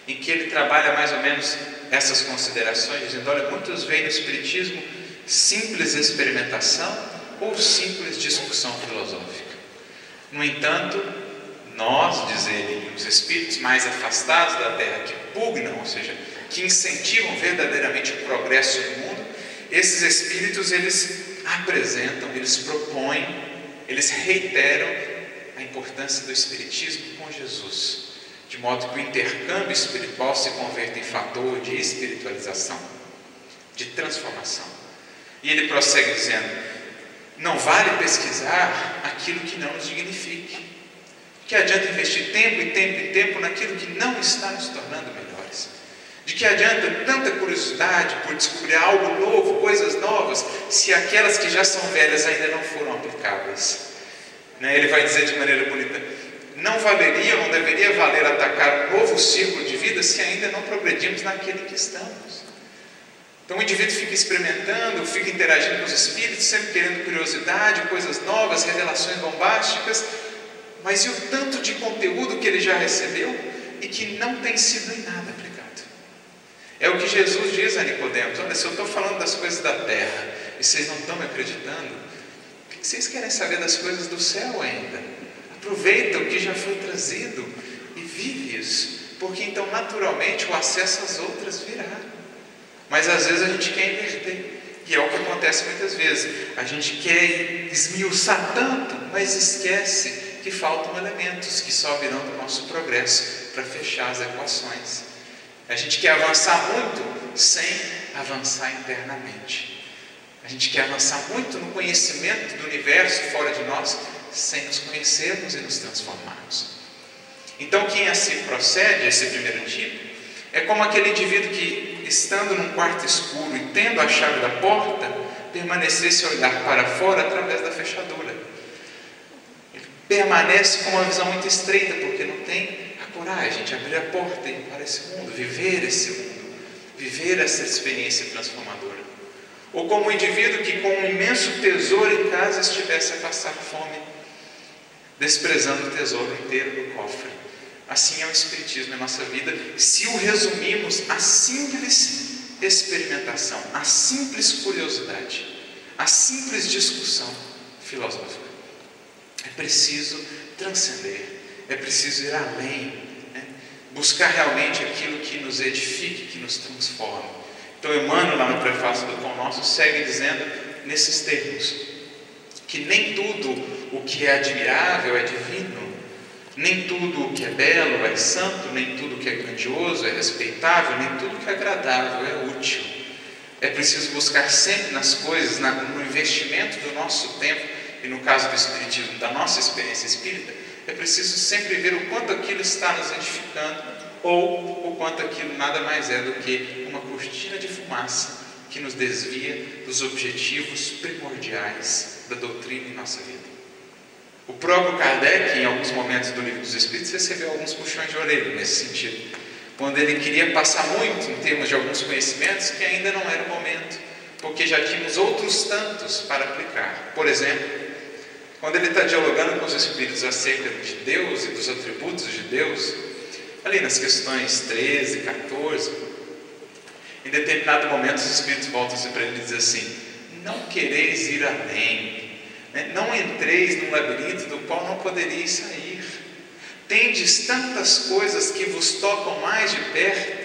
em que ele trabalha mais ou menos essas considerações, dizendo: olha, muitos veem no Espiritismo simples experimentação ou simples discussão filosófica. No entanto, nós, diz ele, os espíritos mais afastados da Terra, que pugnam, ou seja, que incentivam verdadeiramente o progresso do mundo, esses espíritos, eles apresentam, eles propõem, eles reiteram a importância do Espiritismo com Jesus, de modo que o intercâmbio espiritual se converta em fator de espiritualização, de transformação. E ele prossegue dizendo: não vale pesquisar aquilo que não nos dignifique. Que adianta investir tempo e tempo e tempo naquilo que não está nos tornando melhores? De que adianta tanta curiosidade por descobrir algo novo, coisas novas, se aquelas que já são velhas ainda não foram aplicáveis? Ele vai dizer de maneira bonita: não valeria ou não deveria valer atacar um novo círculo de vida se ainda não progredimos naquele que estamos. Então o indivíduo fica experimentando, fica interagindo com os espíritos, sempre querendo curiosidade, coisas novas, revelações bombásticas, mas e o tanto de conteúdo que ele já recebeu e que não tem sido em nada aplicado? É o que Jesus diz a Nicodemos: olha, se eu estou falando das coisas da terra e vocês não estão me acreditando, o que vocês querem saber das coisas do céu ainda? Aproveita o que já foi trazido e vive isso, porque então naturalmente o acesso às outras virá. Mas às vezes a gente quer inverter, e é o que acontece muitas vezes. A gente quer esmiuçar tanto, mas esquece que faltam elementos que só virão do nosso progresso para fechar as equações. A gente quer avançar muito sem avançar internamente. A gente quer avançar muito no conhecimento do universo fora de nós, sem nos conhecermos e nos transformarmos. Então quem assim procede, esse primeiro tipo, é como aquele indivíduo que, estando num quarto escuro e tendo a chave da porta, permanecesse a olhar para fora através da fechadura. Ele permanece com uma visão muito estreita, porque não tem a coragem de abrir a porta e ir para esse mundo, viver esse mundo, viver essa experiência transformadora. Ou como um indivíduo que com um imenso tesouro em casa estivesse a passar fome, desprezando o tesouro inteiro do cofre. Assim é o Espiritismo em nossa vida, se o resumimos à simples experimentação, à simples curiosidade, à simples discussão filosófica. É preciso transcender, é preciso ir além, né? Buscar realmente aquilo que nos edifique, que nos transforme. Então Emmanuel, lá no prefácio do Pão Nosso, segue dizendo nesses termos, que nem tudo o que é admirável é divino, nem tudo o que é belo é santo, nem tudo o que é grandioso é respeitável, nem tudo o que é agradável é útil. É preciso buscar sempre nas coisas, no investimento do nosso tempo, e no caso do Espiritismo, da nossa experiência espírita, é preciso sempre ver o quanto aquilo está nos edificando, ou o quanto aquilo nada mais é do que uma cortina de fumaça que nos desvia dos objetivos primordiais da doutrina em nossa vida. O próprio Kardec, em alguns momentos do Livro dos Espíritos, recebeu alguns puxões de orelha nesse sentido, quando ele queria passar muito em termos de alguns conhecimentos que ainda não era o momento, porque já tínhamos outros tantos para aplicar. Por exemplo, quando ele está dialogando com os Espíritos acerca de Deus e dos atributos de Deus, ali nas questões 13, 14, em determinado momento os Espíritos voltam-se para ele e dizem assim: não quereis ir além, não entreis num labirinto do qual não poderíeis sair. Tendes tantas coisas que vos tocam mais de perto.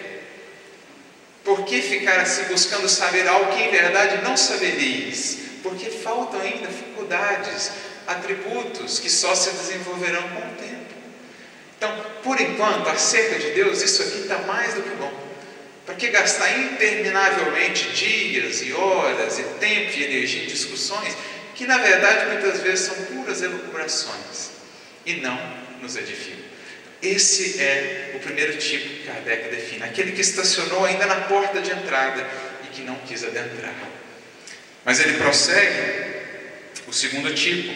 Por que ficar assim buscando saber algo que em verdade não sabereis? Porque faltam ainda faculdades, atributos que só se desenvolverão com o tempo. Então, por enquanto, acerca de Deus, isso aqui está mais do que bom. Para que gastar interminavelmente dias e horas e tempo e energia em discussões que na verdade muitas vezes são puras elucubrações e não nos edificam? Esse é o primeiro tipo que Kardec define, aquele que estacionou ainda na porta de entrada e que não quis adentrar. Mas ele prossegue, o segundo tipo: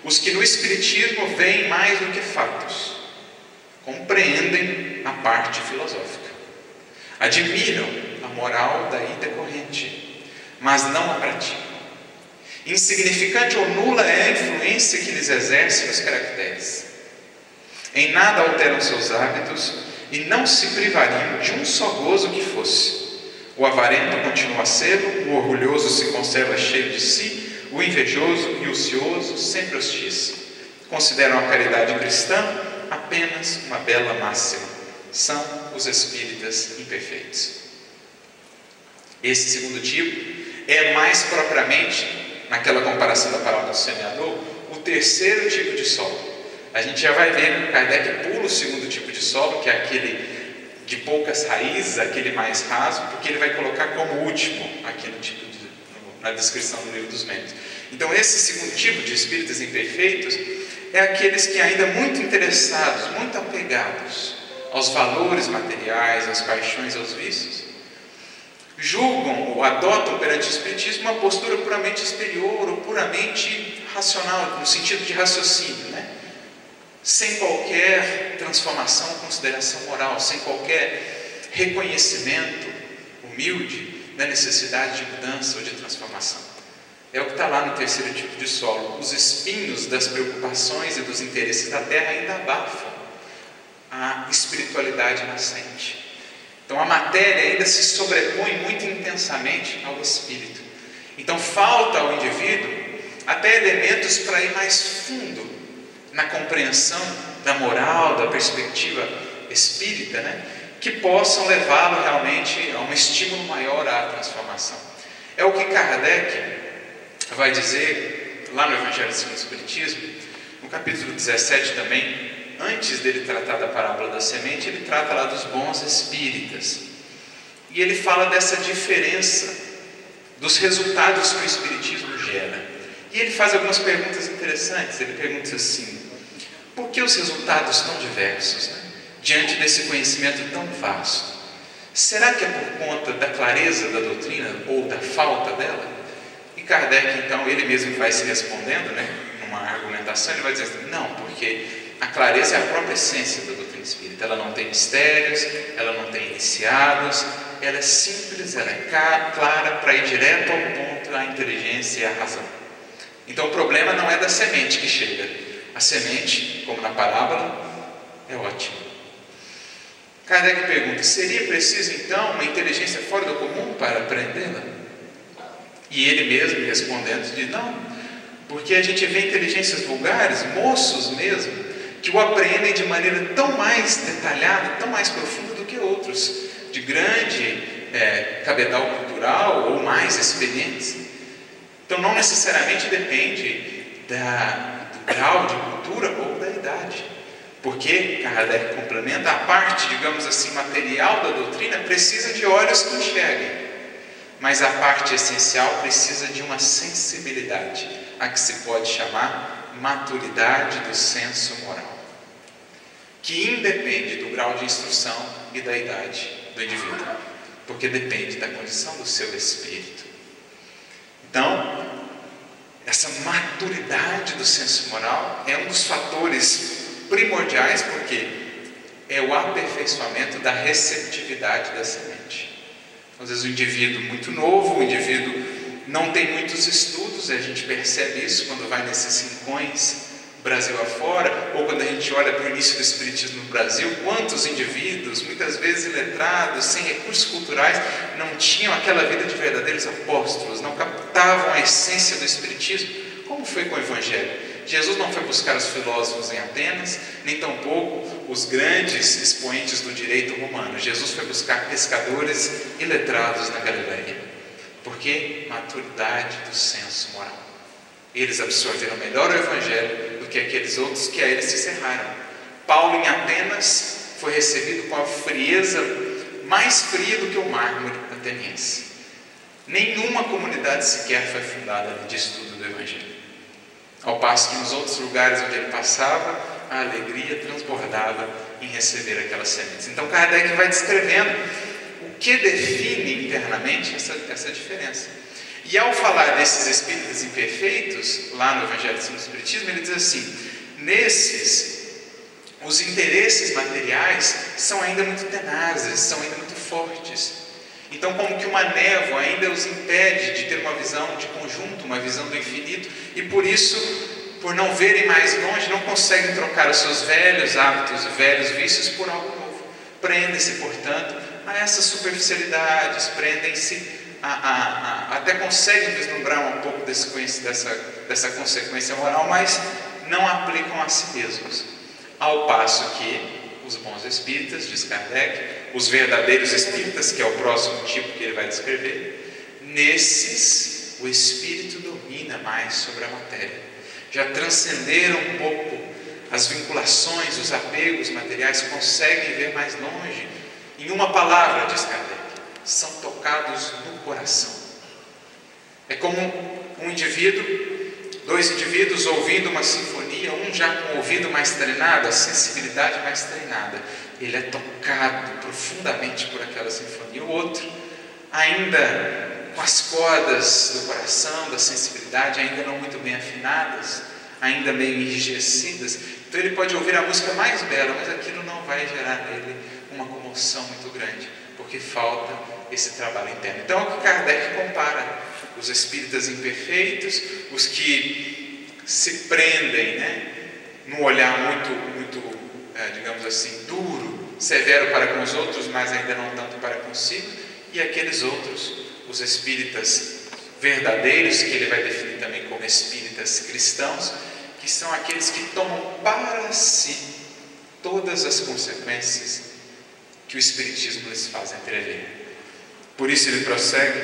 os que no Espiritismo veem mais do que fatos, compreendem a parte filosófica, admiram a moral daí decorrente, mas não a praticam. Insignificante ou nula é a influência que lhes exerce nos caracteres. Em nada alteram seus hábitos e não se privariam de um só gozo que fosse. O avarento continua cedo, o orgulhoso se conserva cheio de si, o invejoso e ocioso sempre hostiça. Consideram a caridade cristã apenas uma bela máxima. São os espíritas imperfeitos. Esse segundo tipo é mais propriamente, naquela comparação da parábola do semeador, o terceiro tipo de solo. A gente já vai ver que Kardec pula o segundo tipo de solo, que é aquele de poucas raízes, aquele mais raso, porque ele vai colocar como último aqui na descrição do Livro dos Médiuns. Então esse segundo tipo de espíritas imperfeitos é aqueles que ainda muito interessados, muito apegados aos valores materiais, às paixões, aos vícios, julgam ou adotam perante o Espiritismo uma postura puramente exterior ou puramente racional, no sentido de raciocínio, né? Sem qualquer transformação, consideração moral, sem qualquer reconhecimento humilde da necessidade de mudança ou de transformação. É o que está lá no terceiro tipo de solo. Os espinhos das preocupações e dos interesses da terra ainda abafam a espiritualidade nascente. Então a matéria ainda se sobrepõe muito intensamente ao espírito. Então falta ao indivíduo até elementos para ir mais fundo na compreensão da moral, da perspectiva espírita, né, que possam levá-lo realmente a um estímulo maior à transformação. É o que Kardec vai dizer lá no Evangelho segundo o Espiritismo, no capítulo 17 também. Antes dele tratar da parábola da semente, ele trata lá dos bons espíritas. E ele fala dessa diferença dos resultados que o Espiritismo gera. E ele faz algumas perguntas interessantes. Ele pergunta assim: por que os resultados tão diversos, né, diante desse conhecimento tão vasto? Será que é por conta da clareza da doutrina ou da falta dela? E Kardec, então, ele mesmo vai se respondendo, né, numa argumentação, ele vai dizer assim: não, porque a clareza é a própria essência da doutrina espírita. Ela não tem mistérios, ela não tem iniciados, ela é simples, ela é clara para ir direto ao ponto, à inteligência e à razão. Então o problema não é da semente que chega. A semente, como na parábola, é ótima. Kardec pergunta: seria preciso então uma inteligência fora do comum para aprendê-la? E ele mesmo respondendo diz: não, porque a gente vê inteligências vulgares, moços mesmo, que o aprendem de maneira tão mais detalhada, tão mais profunda do que outros, de grande cabedal cultural ou mais experientes. Então não necessariamente depende do grau de cultura ou da idade, porque Kardec complementa, a parte, digamos assim, material da doutrina precisa de olhos que enxerguem, mas a parte essencial precisa de uma sensibilidade, a que se pode chamar maturidade do senso moral, que independe do grau de instrução e da idade do indivíduo, porque depende da condição do seu espírito. Então, essa maturidade do senso moral é um dos fatores primordiais, porque é o aperfeiçoamento da receptividade da semente. Às vezes o indivíduo muito novo, o indivíduo não tem muitos estudos, e a gente percebe isso quando vai nesses rincões Brasil afora, ou quando a gente olha para o início do Espiritismo no Brasil, quantos indivíduos, muitas vezes iletrados, sem recursos culturais, não tinham aquela vida de verdadeiros apóstolos, não captavam a essência do Espiritismo. Como foi com o Evangelho? Jesus não foi buscar os filósofos em Atenas, nem tampouco os grandes expoentes do direito romano. Jesus foi buscar pescadores iletrados na Galileia. Por quê? Maturidade do senso moral. Eles absorveram melhor o Evangelho do que aqueles outros que a eles se cerraram. Paulo em Atenas foi recebido com a frieza mais fria do que o mármore ateniense. Nenhuma comunidade sequer foi fundada de estudo do Evangelho. Ao passo que nos outros lugares onde ele passava, a alegria transbordava em receber aquelas sementes. Então Kardec vai descrevendo o que define internamente essa diferença. E ao falar desses espíritos imperfeitos, lá no Evangelho segundo o Espiritismo, ele diz assim: nesses, os interesses materiais são ainda muito tenazes, são ainda muito fortes. Então, como que uma névoa ainda os impede de ter uma visão de conjunto, uma visão do infinito, e por isso, por não verem mais longe, não conseguem trocar os seus velhos hábitos e velhos vícios por algo novo. Prendem-se, portanto, a essas superficialidades, prendem-se até conseguem vislumbrar um pouco dessa consequência moral, mas não aplicam a si mesmos. Ao passo que os bons espíritas, diz Kardec, os verdadeiros espíritas, que é o próximo tipo que ele vai descrever, nesses o espírito domina mais sobre a matéria. Já transcenderam um pouco as vinculações, os apegos materiais, conseguem ver mais longe. Em uma palavra, diz Kardec, são tocados no coração. É como um indivíduo, dois indivíduos ouvindo uma sinfonia, um já com o ouvido mais treinado, a sensibilidade mais treinada, ele é tocado profundamente por aquela sinfonia. O outro, ainda com as cordas do coração, da sensibilidade ainda não muito bem afinadas, ainda meio enrijecidas, então ele pode ouvir a música mais bela, mas aquilo não vai gerar nele uma comoção muito grande, porque falta esse trabalho interno. Então é o que Kardec compara: os espíritas imperfeitos, os que se prendem, né, num olhar muito, digamos assim, duro, severo para com os outros, mas ainda não tanto para consigo, e aqueles outros, os espíritas verdadeiros, que ele vai definir também como espíritas cristãos, que são aqueles que tomam para si todas as consequências que o Espiritismo lhes faz entrever. Por isso ele prossegue: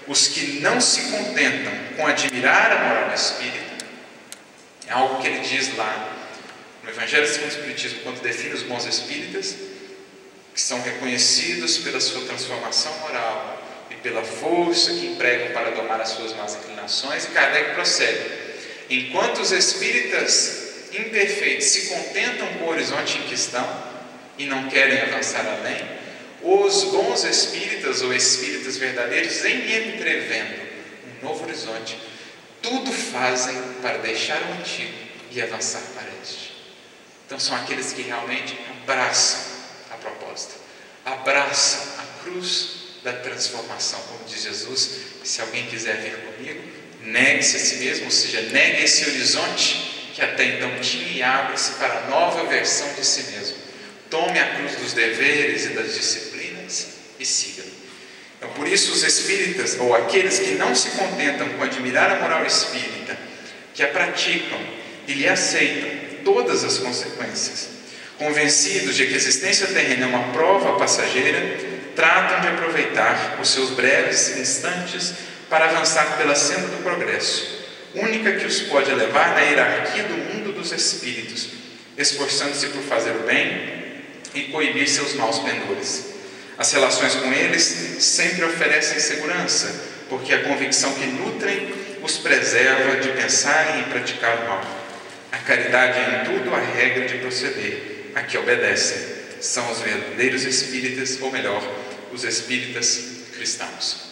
os que não se contentam com admirar a moral espírita, é algo que ele diz lá no Evangelho segundo o Espiritismo, quando define os bons espíritas, que são reconhecidos pela sua transformação moral e pela força que empregam para domar as suas más inclinações. E Kardec prossegue: enquanto os espíritas imperfeitos se contentam com o horizonte em que estão e não querem avançar além, os bons espíritas ou espíritas verdadeiros, em entrevendo um novo horizonte, tudo fazem para deixar o antigo e avançar para este. Então são aqueles que realmente abraçam a proposta, abraçam a cruz da transformação, como diz Jesus: se alguém quiser vir comigo, negue-se a si mesmo, ou seja, negue esse horizonte que até então tinha e abra-se para a nova versão de si mesmo. Tome a cruz dos deveres e das disciplinas e siga. Então, por isso os espíritas, ou aqueles que não se contentam com admirar a moral espírita, que a praticam e lhe aceitam todas as consequências, convencidos de que a existência terrena é uma prova passageira, tratam de aproveitar os seus breves instantes para avançar pela senda do progresso, única que os pode levar na hierarquia do mundo dos espíritos, esforçando-se por fazer o bem e coibir seus maus pendores. As relações com eles sempre oferecem segurança, porque a convicção que nutrem os preserva de pensarem em praticar o mal. A caridade é em tudo a regra de proceder, a que obedecem. São os verdadeiros espíritas, ou melhor, os espíritas cristãos.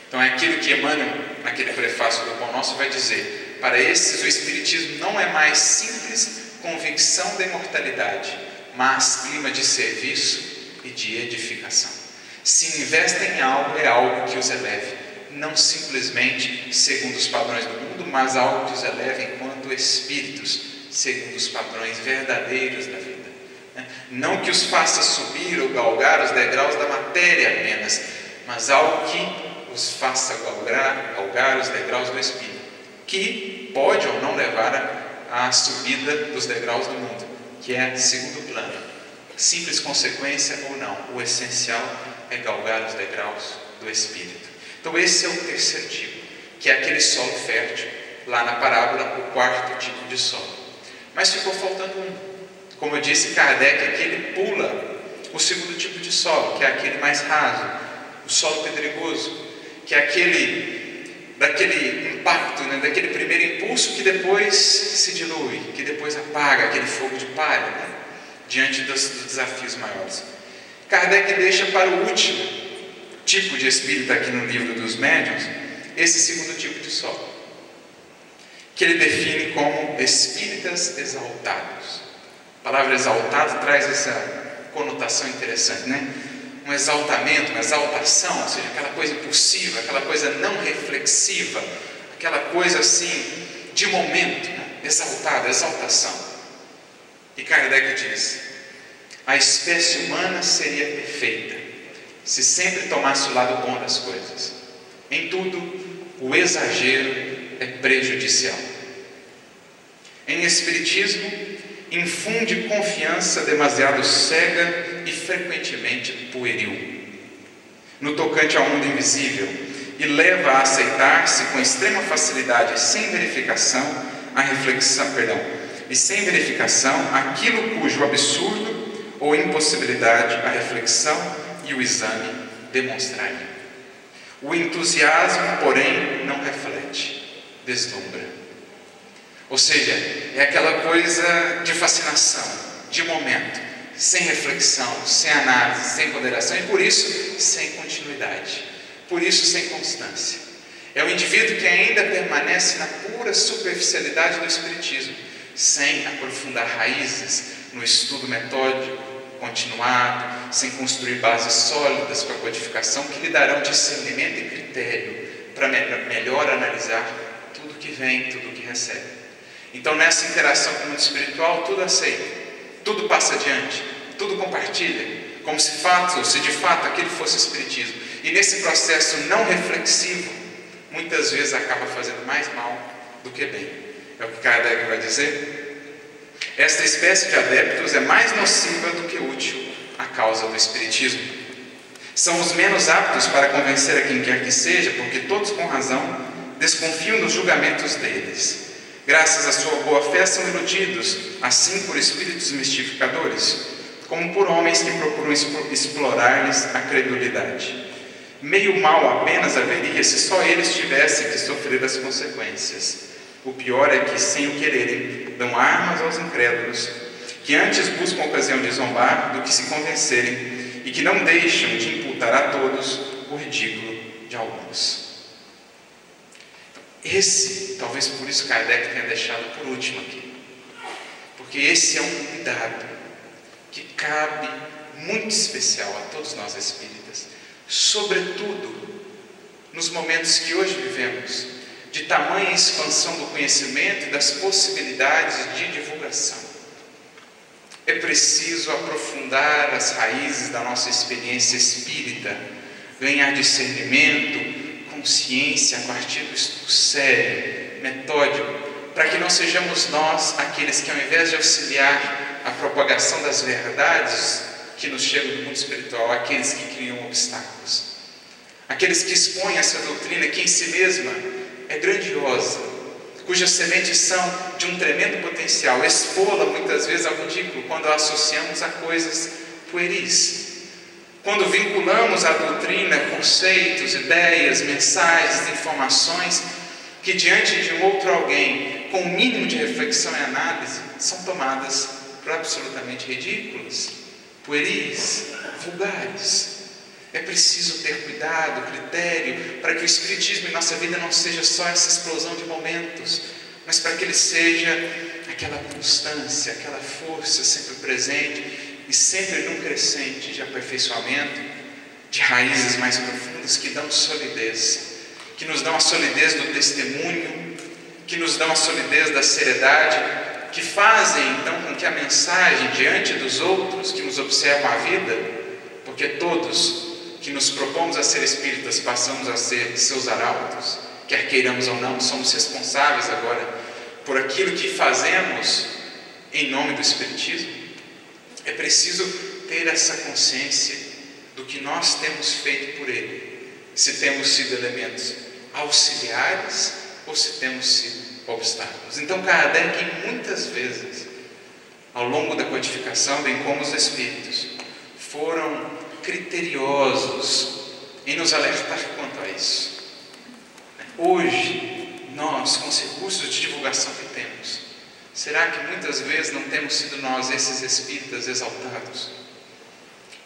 Então é aquilo que Emmanuel, naquele prefácio do Pão Nosso, vai dizer: para esses o Espiritismo não é mais simples convicção da imortalidade, mas clima de serviço e de edificação. Se investem em algo, é algo que os eleve, não simplesmente segundo os padrões do mundo, mas algo que os eleve enquanto espíritos, segundo os padrões verdadeiros da vida. Não que os faça subir ou galgar os degraus da matéria apenas, mas algo que os faça galgar os degraus do espírito, que pode ou não levar à subida dos degraus do mundo, que é segundo plano, simples consequência ou não. O essencial é galgar os degraus do espírito. Então esse é o terceiro tipo, que é aquele solo fértil, lá na parábola, o quarto tipo de solo. Mas ficou faltando um. Como eu disse, Kardec aqui ele pula o segundo tipo de solo, que é aquele mais raso, o solo pedregoso, que é daquele impacto, daquele primeiro impulso que depois se dilui, que depois apaga, aquele fogo de palha, diante dos desafios maiores. Kardec deixa para o último tipo de espírito aqui no livro dos médiuns, esse segundo tipo de solo, que ele define como espíritas exaltados. A palavra exaltado traz essa conotação interessante, um exaltamento, uma exaltação, ou seja, aquela coisa impulsiva, aquela coisa não reflexiva, aquela coisa assim, de momento, exaltada, exaltação. E Kardec diz: a espécie humana seria perfeita se sempre tomasse o lado bom das coisas. Em tudo, o exagero é prejudicial. Em Espiritismo, infunde confiança demasiado cega e frequentemente pueril no tocante ao mundo invisível, e leva a aceitar-se com extrema facilidade e sem verificação aquilo cujo absurdo ou impossibilidade a reflexão e o exame demonstrariam. O entusiasmo, porém, não reflete, deslumbra. Ou seja, é aquela coisa de fascinação, de momento, sem reflexão, sem análise, sem ponderação, e por isso sem continuidade, por isso sem constância. É o indivíduo que ainda permanece na pura superficialidade do Espiritismo, sem aprofundar raízes no estudo metódico, continuado, sem construir bases sólidas para a codificação que lhe darão discernimento e critério para melhor analisar tudo que vem, tudo que recebe. Então, nessa interação com o mundo espiritual, tudo aceita, tudo passa adiante, tudo compartilha, como se de fato aquele fosse espiritismo. E nesse processo não reflexivo, muitas vezes acaba fazendo mais mal do que bem. É o que Kardec vai dizer: Esta espécie de adeptos é mais nociva do que útil à causa do espiritismo. São os menos aptos para convencer a quem quer que seja, porque todos, com razão, desconfiam dos julgamentos deles. Graças à sua boa-fé, são iludidos, assim por espíritos mistificadores, como por homens que procuram explorar-lhes a credulidade. Meio mal apenas haveria se só eles tivessem que sofrer as consequências. O pior é que, sem o quererem, dão armas aos incrédulos, que antes buscam ocasião de zombar do que se convencerem, e que não deixam de imputar a todos o ridículo de alguns. Esse, talvez por isso Kardec tenha deixado por último aqui, porque esse é um cuidado que cabe muito especial a todos nós espíritas, sobretudo nos momentos que hoje vivemos, de tamanha expansão do conhecimento e das possibilidades de divulgação. É preciso aprofundar as raízes da nossa experiência espírita, ganhar discernimento, consciência a partir do estudo sério, metódico, para que não sejamos nós aqueles que, ao invés de auxiliar a propagação das verdades que nos chegam do mundo espiritual, aqueles que criam obstáculos, aqueles que expõem essa doutrina que em si mesma é grandiosa, cujas sementes são de um tremendo potencial, expô-la muitas vezes ao ridículo quando a associamos a coisas pueris. Quando vinculamos à doutrina conceitos, ideias, mensagens, informações que diante de um outro alguém, com o mínimo de reflexão e análise, são tomadas por absolutamente ridículas, pueris, vulgares. É preciso ter cuidado, critério, para que o Espiritismo em nossa vida não seja só essa explosão de momentos, mas para que ele seja aquela constância, aquela força sempre presente e sempre num crescente de aperfeiçoamento, de raízes mais profundas que dão solidez, que nos dão a solidez do testemunho, que nos dão a solidez da seriedade, que fazem então com que a mensagem diante dos outros que nos observam a vida, porque todos que nos propomos a ser espíritas passamos a ser seus arautos, quer queiramos ou não, somos responsáveis agora por aquilo que fazemos em nome do Espiritismo. É preciso ter essa consciência do que nós temos feito por ele, se temos sido elementos auxiliares ou se temos sido obstáculos. Então Kardec muitas vezes, ao longo da codificação, bem como os espíritos, foram criteriosos em nos alertar quanto a isso. Hoje, nós, com os recursos de divulgação que temos, será que muitas vezes não temos sido nós, esses espíritas exaltados,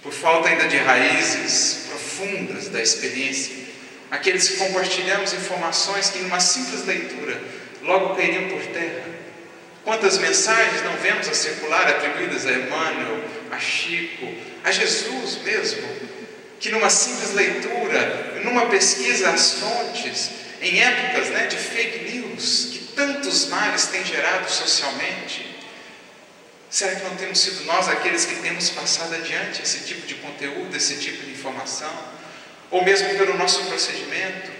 por falta ainda de raízes profundas da experiência, aqueles que compartilhamos informações que numa simples leitura logo cairiam por terra? Quantas mensagens não vemos a circular atribuídas a Emmanuel, a Chico, a Jesus mesmo, que numa simples leitura, numa pesquisa às fontes, em épocas de fake news, que tantos males têm gerado socialmente, será que não temos sido nós aqueles que temos passado adiante esse tipo de conteúdo, esse tipo de informação? Ou mesmo pelo nosso procedimento,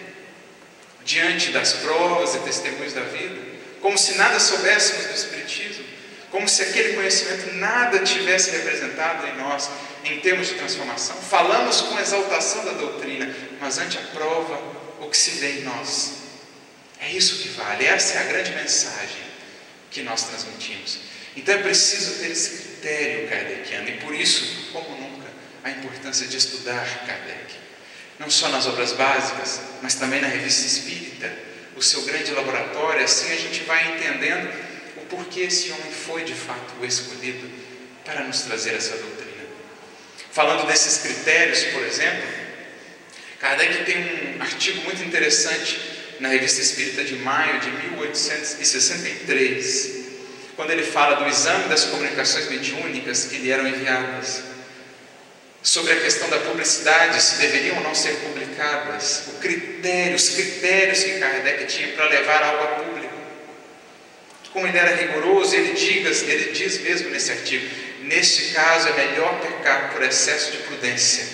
diante das provas e testemunhos da vida, como se nada soubéssemos do Espiritismo, como se aquele conhecimento nada tivesse representado em nós, em termos de transformação. Falamos com exaltação da doutrina, mas ante a prova, o que se vê em nós. É isso que vale, essa é a grande mensagem que nós transmitimos. Então é preciso ter esse critério kardeciano, e por isso, como nunca, a importância de estudar Kardec. Não só nas obras básicas, mas também na Revista Espírita, o seu grande laboratório. Assim a gente vai entendendo o porquê esse homem foi de fato o escolhido para nos trazer essa doutrina. Falando desses critérios, por exemplo, Kardec tem um artigo muito interessante na Revista Espírita de maio de 1863, quando ele fala do exame das comunicações mediúnicas que lhe eram enviadas, sobre a questão da publicidade, se deveriam ou não ser publicadas, os critérios que Kardec tinha para levar algo a público. Como ele era rigoroso, ele diz mesmo nesse artigo: neste caso é melhor pecar por excesso de prudência,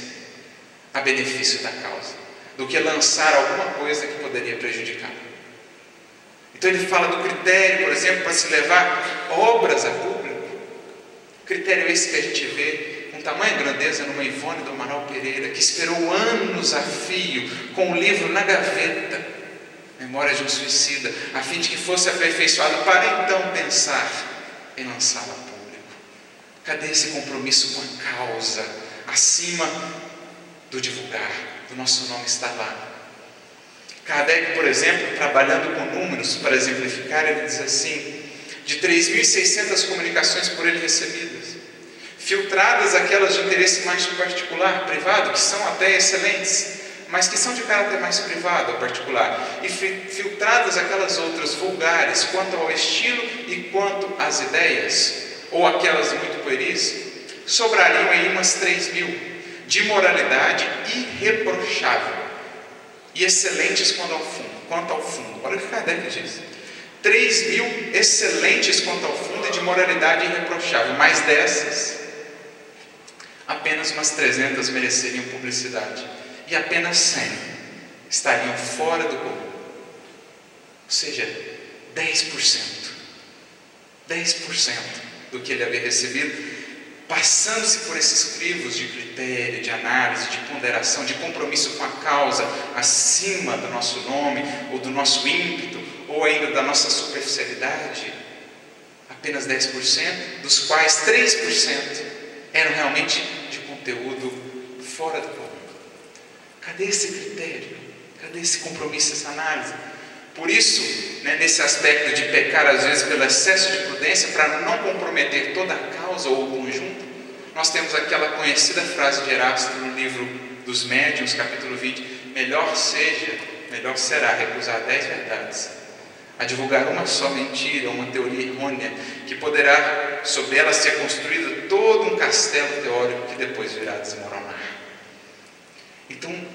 a benefício da causa, do que lançar alguma coisa que poderia prejudicar. Então ele fala do critério, por exemplo, para se levar obras a público. Critério esse que a gente vê com tamanha grandeza numa Ivone do Amaral Pereira, que esperou anos a fio com o livro na gaveta, Memórias de um Suicida, a fim de que fosse aperfeiçoado, para então pensar em lançá-lo a público. Cadê esse compromisso com a causa, acima do divulgar, do nosso nome estar lá? Kardec, por exemplo, trabalhando com números para exemplificar, ele diz assim: de 3.600 comunicações por ele recebidas, filtradas aquelas de interesse mais particular, privado, que são até excelentes, mas que são de caráter mais privado ou particular, e filtradas aquelas outras vulgares quanto ao estilo e quanto às ideias, ou aquelas muito pueris, sobrariam aí umas 3.000 de moralidade irreprochável e excelentes quanto ao fundo. Olha o que Kardec diz: 3.000 excelentes quanto ao fundo e de moralidade irreprochável, mas dessas apenas umas 300 mereceriam publicidade e apenas 100 estariam fora do comum. Ou seja, 10% do que ele havia recebido, passando-se por esses crivos de critério, de análise, de ponderação, de compromisso com a causa, acima do nosso nome, ou do nosso ímpeto, ou ainda da nossa superficialidade. Apenas 10%, dos quais 3% eram realmente de conteúdo fora do comum. Cadê esse critério? Cadê esse compromisso, essa análise? Por isso, nesse aspecto de pecar às vezes pelo excesso de prudência, para não comprometer toda a causa ou o conjunto, nós temos aquela conhecida frase de Erasto no livro dos Médiuns, capítulo 20: melhor será recusar 10 verdades a divulgar uma só mentira, uma teoria errônea, que poderá sobre ela ser construído todo um castelo teórico que depois virá desmoronar. Então,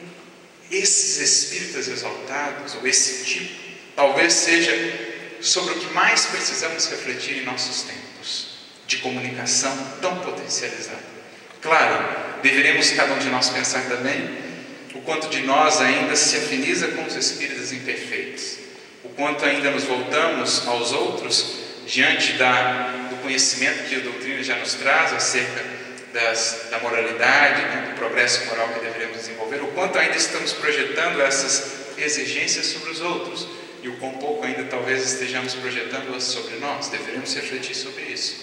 esses espíritas exaltados, ou esse tipo, talvez seja sobre o que mais precisamos refletir em nossos tempos de comunicação tão potencializada. Claro, deveremos cada um de nós pensar também o quanto de nós ainda se afiniza com os espíritos imperfeitos, o quanto ainda nos voltamos aos outros diante do conhecimento que a doutrina já nos traz acerca da moralidade, do progresso moral que deveremos desenvolver, o quanto ainda estamos projetando essas exigências sobre os outros e o quão pouco ainda talvez estejamos projetando-as sobre nós. Deveremos refletir sobre isso,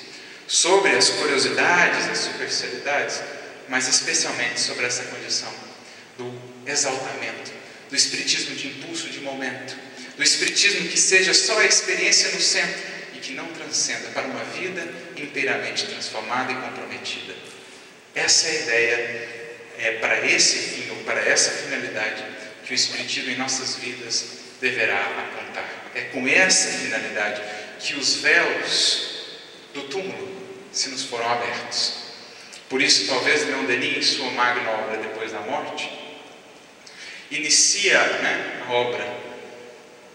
sobre as curiosidades, as superficialidades, mas especialmente sobre essa condição do exaltamento, do espiritismo de impulso de momento, do espiritismo que seja só a experiência no centro e que não transcenda para uma vida inteiramente transformada e comprometida. Essa é a ideia, para esse fim ou para essa finalidade que o espiritismo em nossas vidas deverá apontar. É com essa finalidade que os véus do túmulo se nos foram abertos. Por isso, talvez Leon Denis, em sua magna obra Depois da Morte, inicia a obra,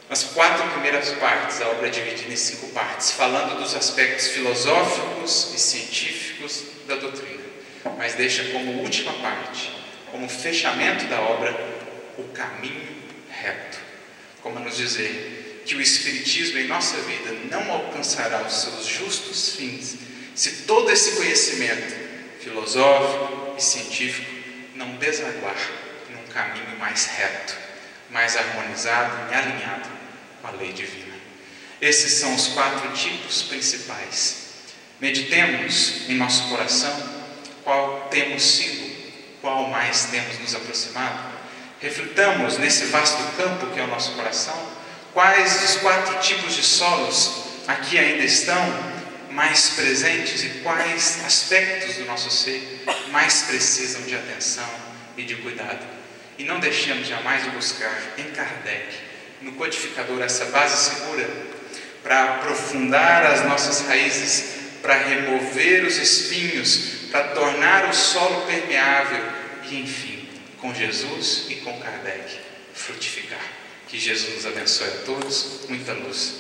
as 4 primeiras partes, a obra é dividida em 5 partes, falando dos aspectos filosóficos e científicos da doutrina, mas deixa como última parte, como fechamento da obra, o caminho reto, como a nos dizer que o espiritismo em nossa vida não alcançará os seus justos fins se todo esse conhecimento filosófico e científico não desaguar num caminho mais reto, mais harmonizado e alinhado com a lei divina. Esses são os 4 tipos principais. Meditemos em nosso coração qual temos sido, qual mais temos nos aproximado. Reflitamos nesse vasto campo que é o nosso coração, quais dos 4 tipos de solos aqui ainda estão mais presentes e quais aspectos do nosso ser mais precisam de atenção e de cuidado. E não deixemos jamais de buscar em Kardec, no codificador, essa base segura para aprofundar as nossas raízes, para remover os espinhos, para tornar o solo permeável e, enfim, com Jesus e com Kardec, frutificar. Que Jesus nos abençoe a todos, muita luz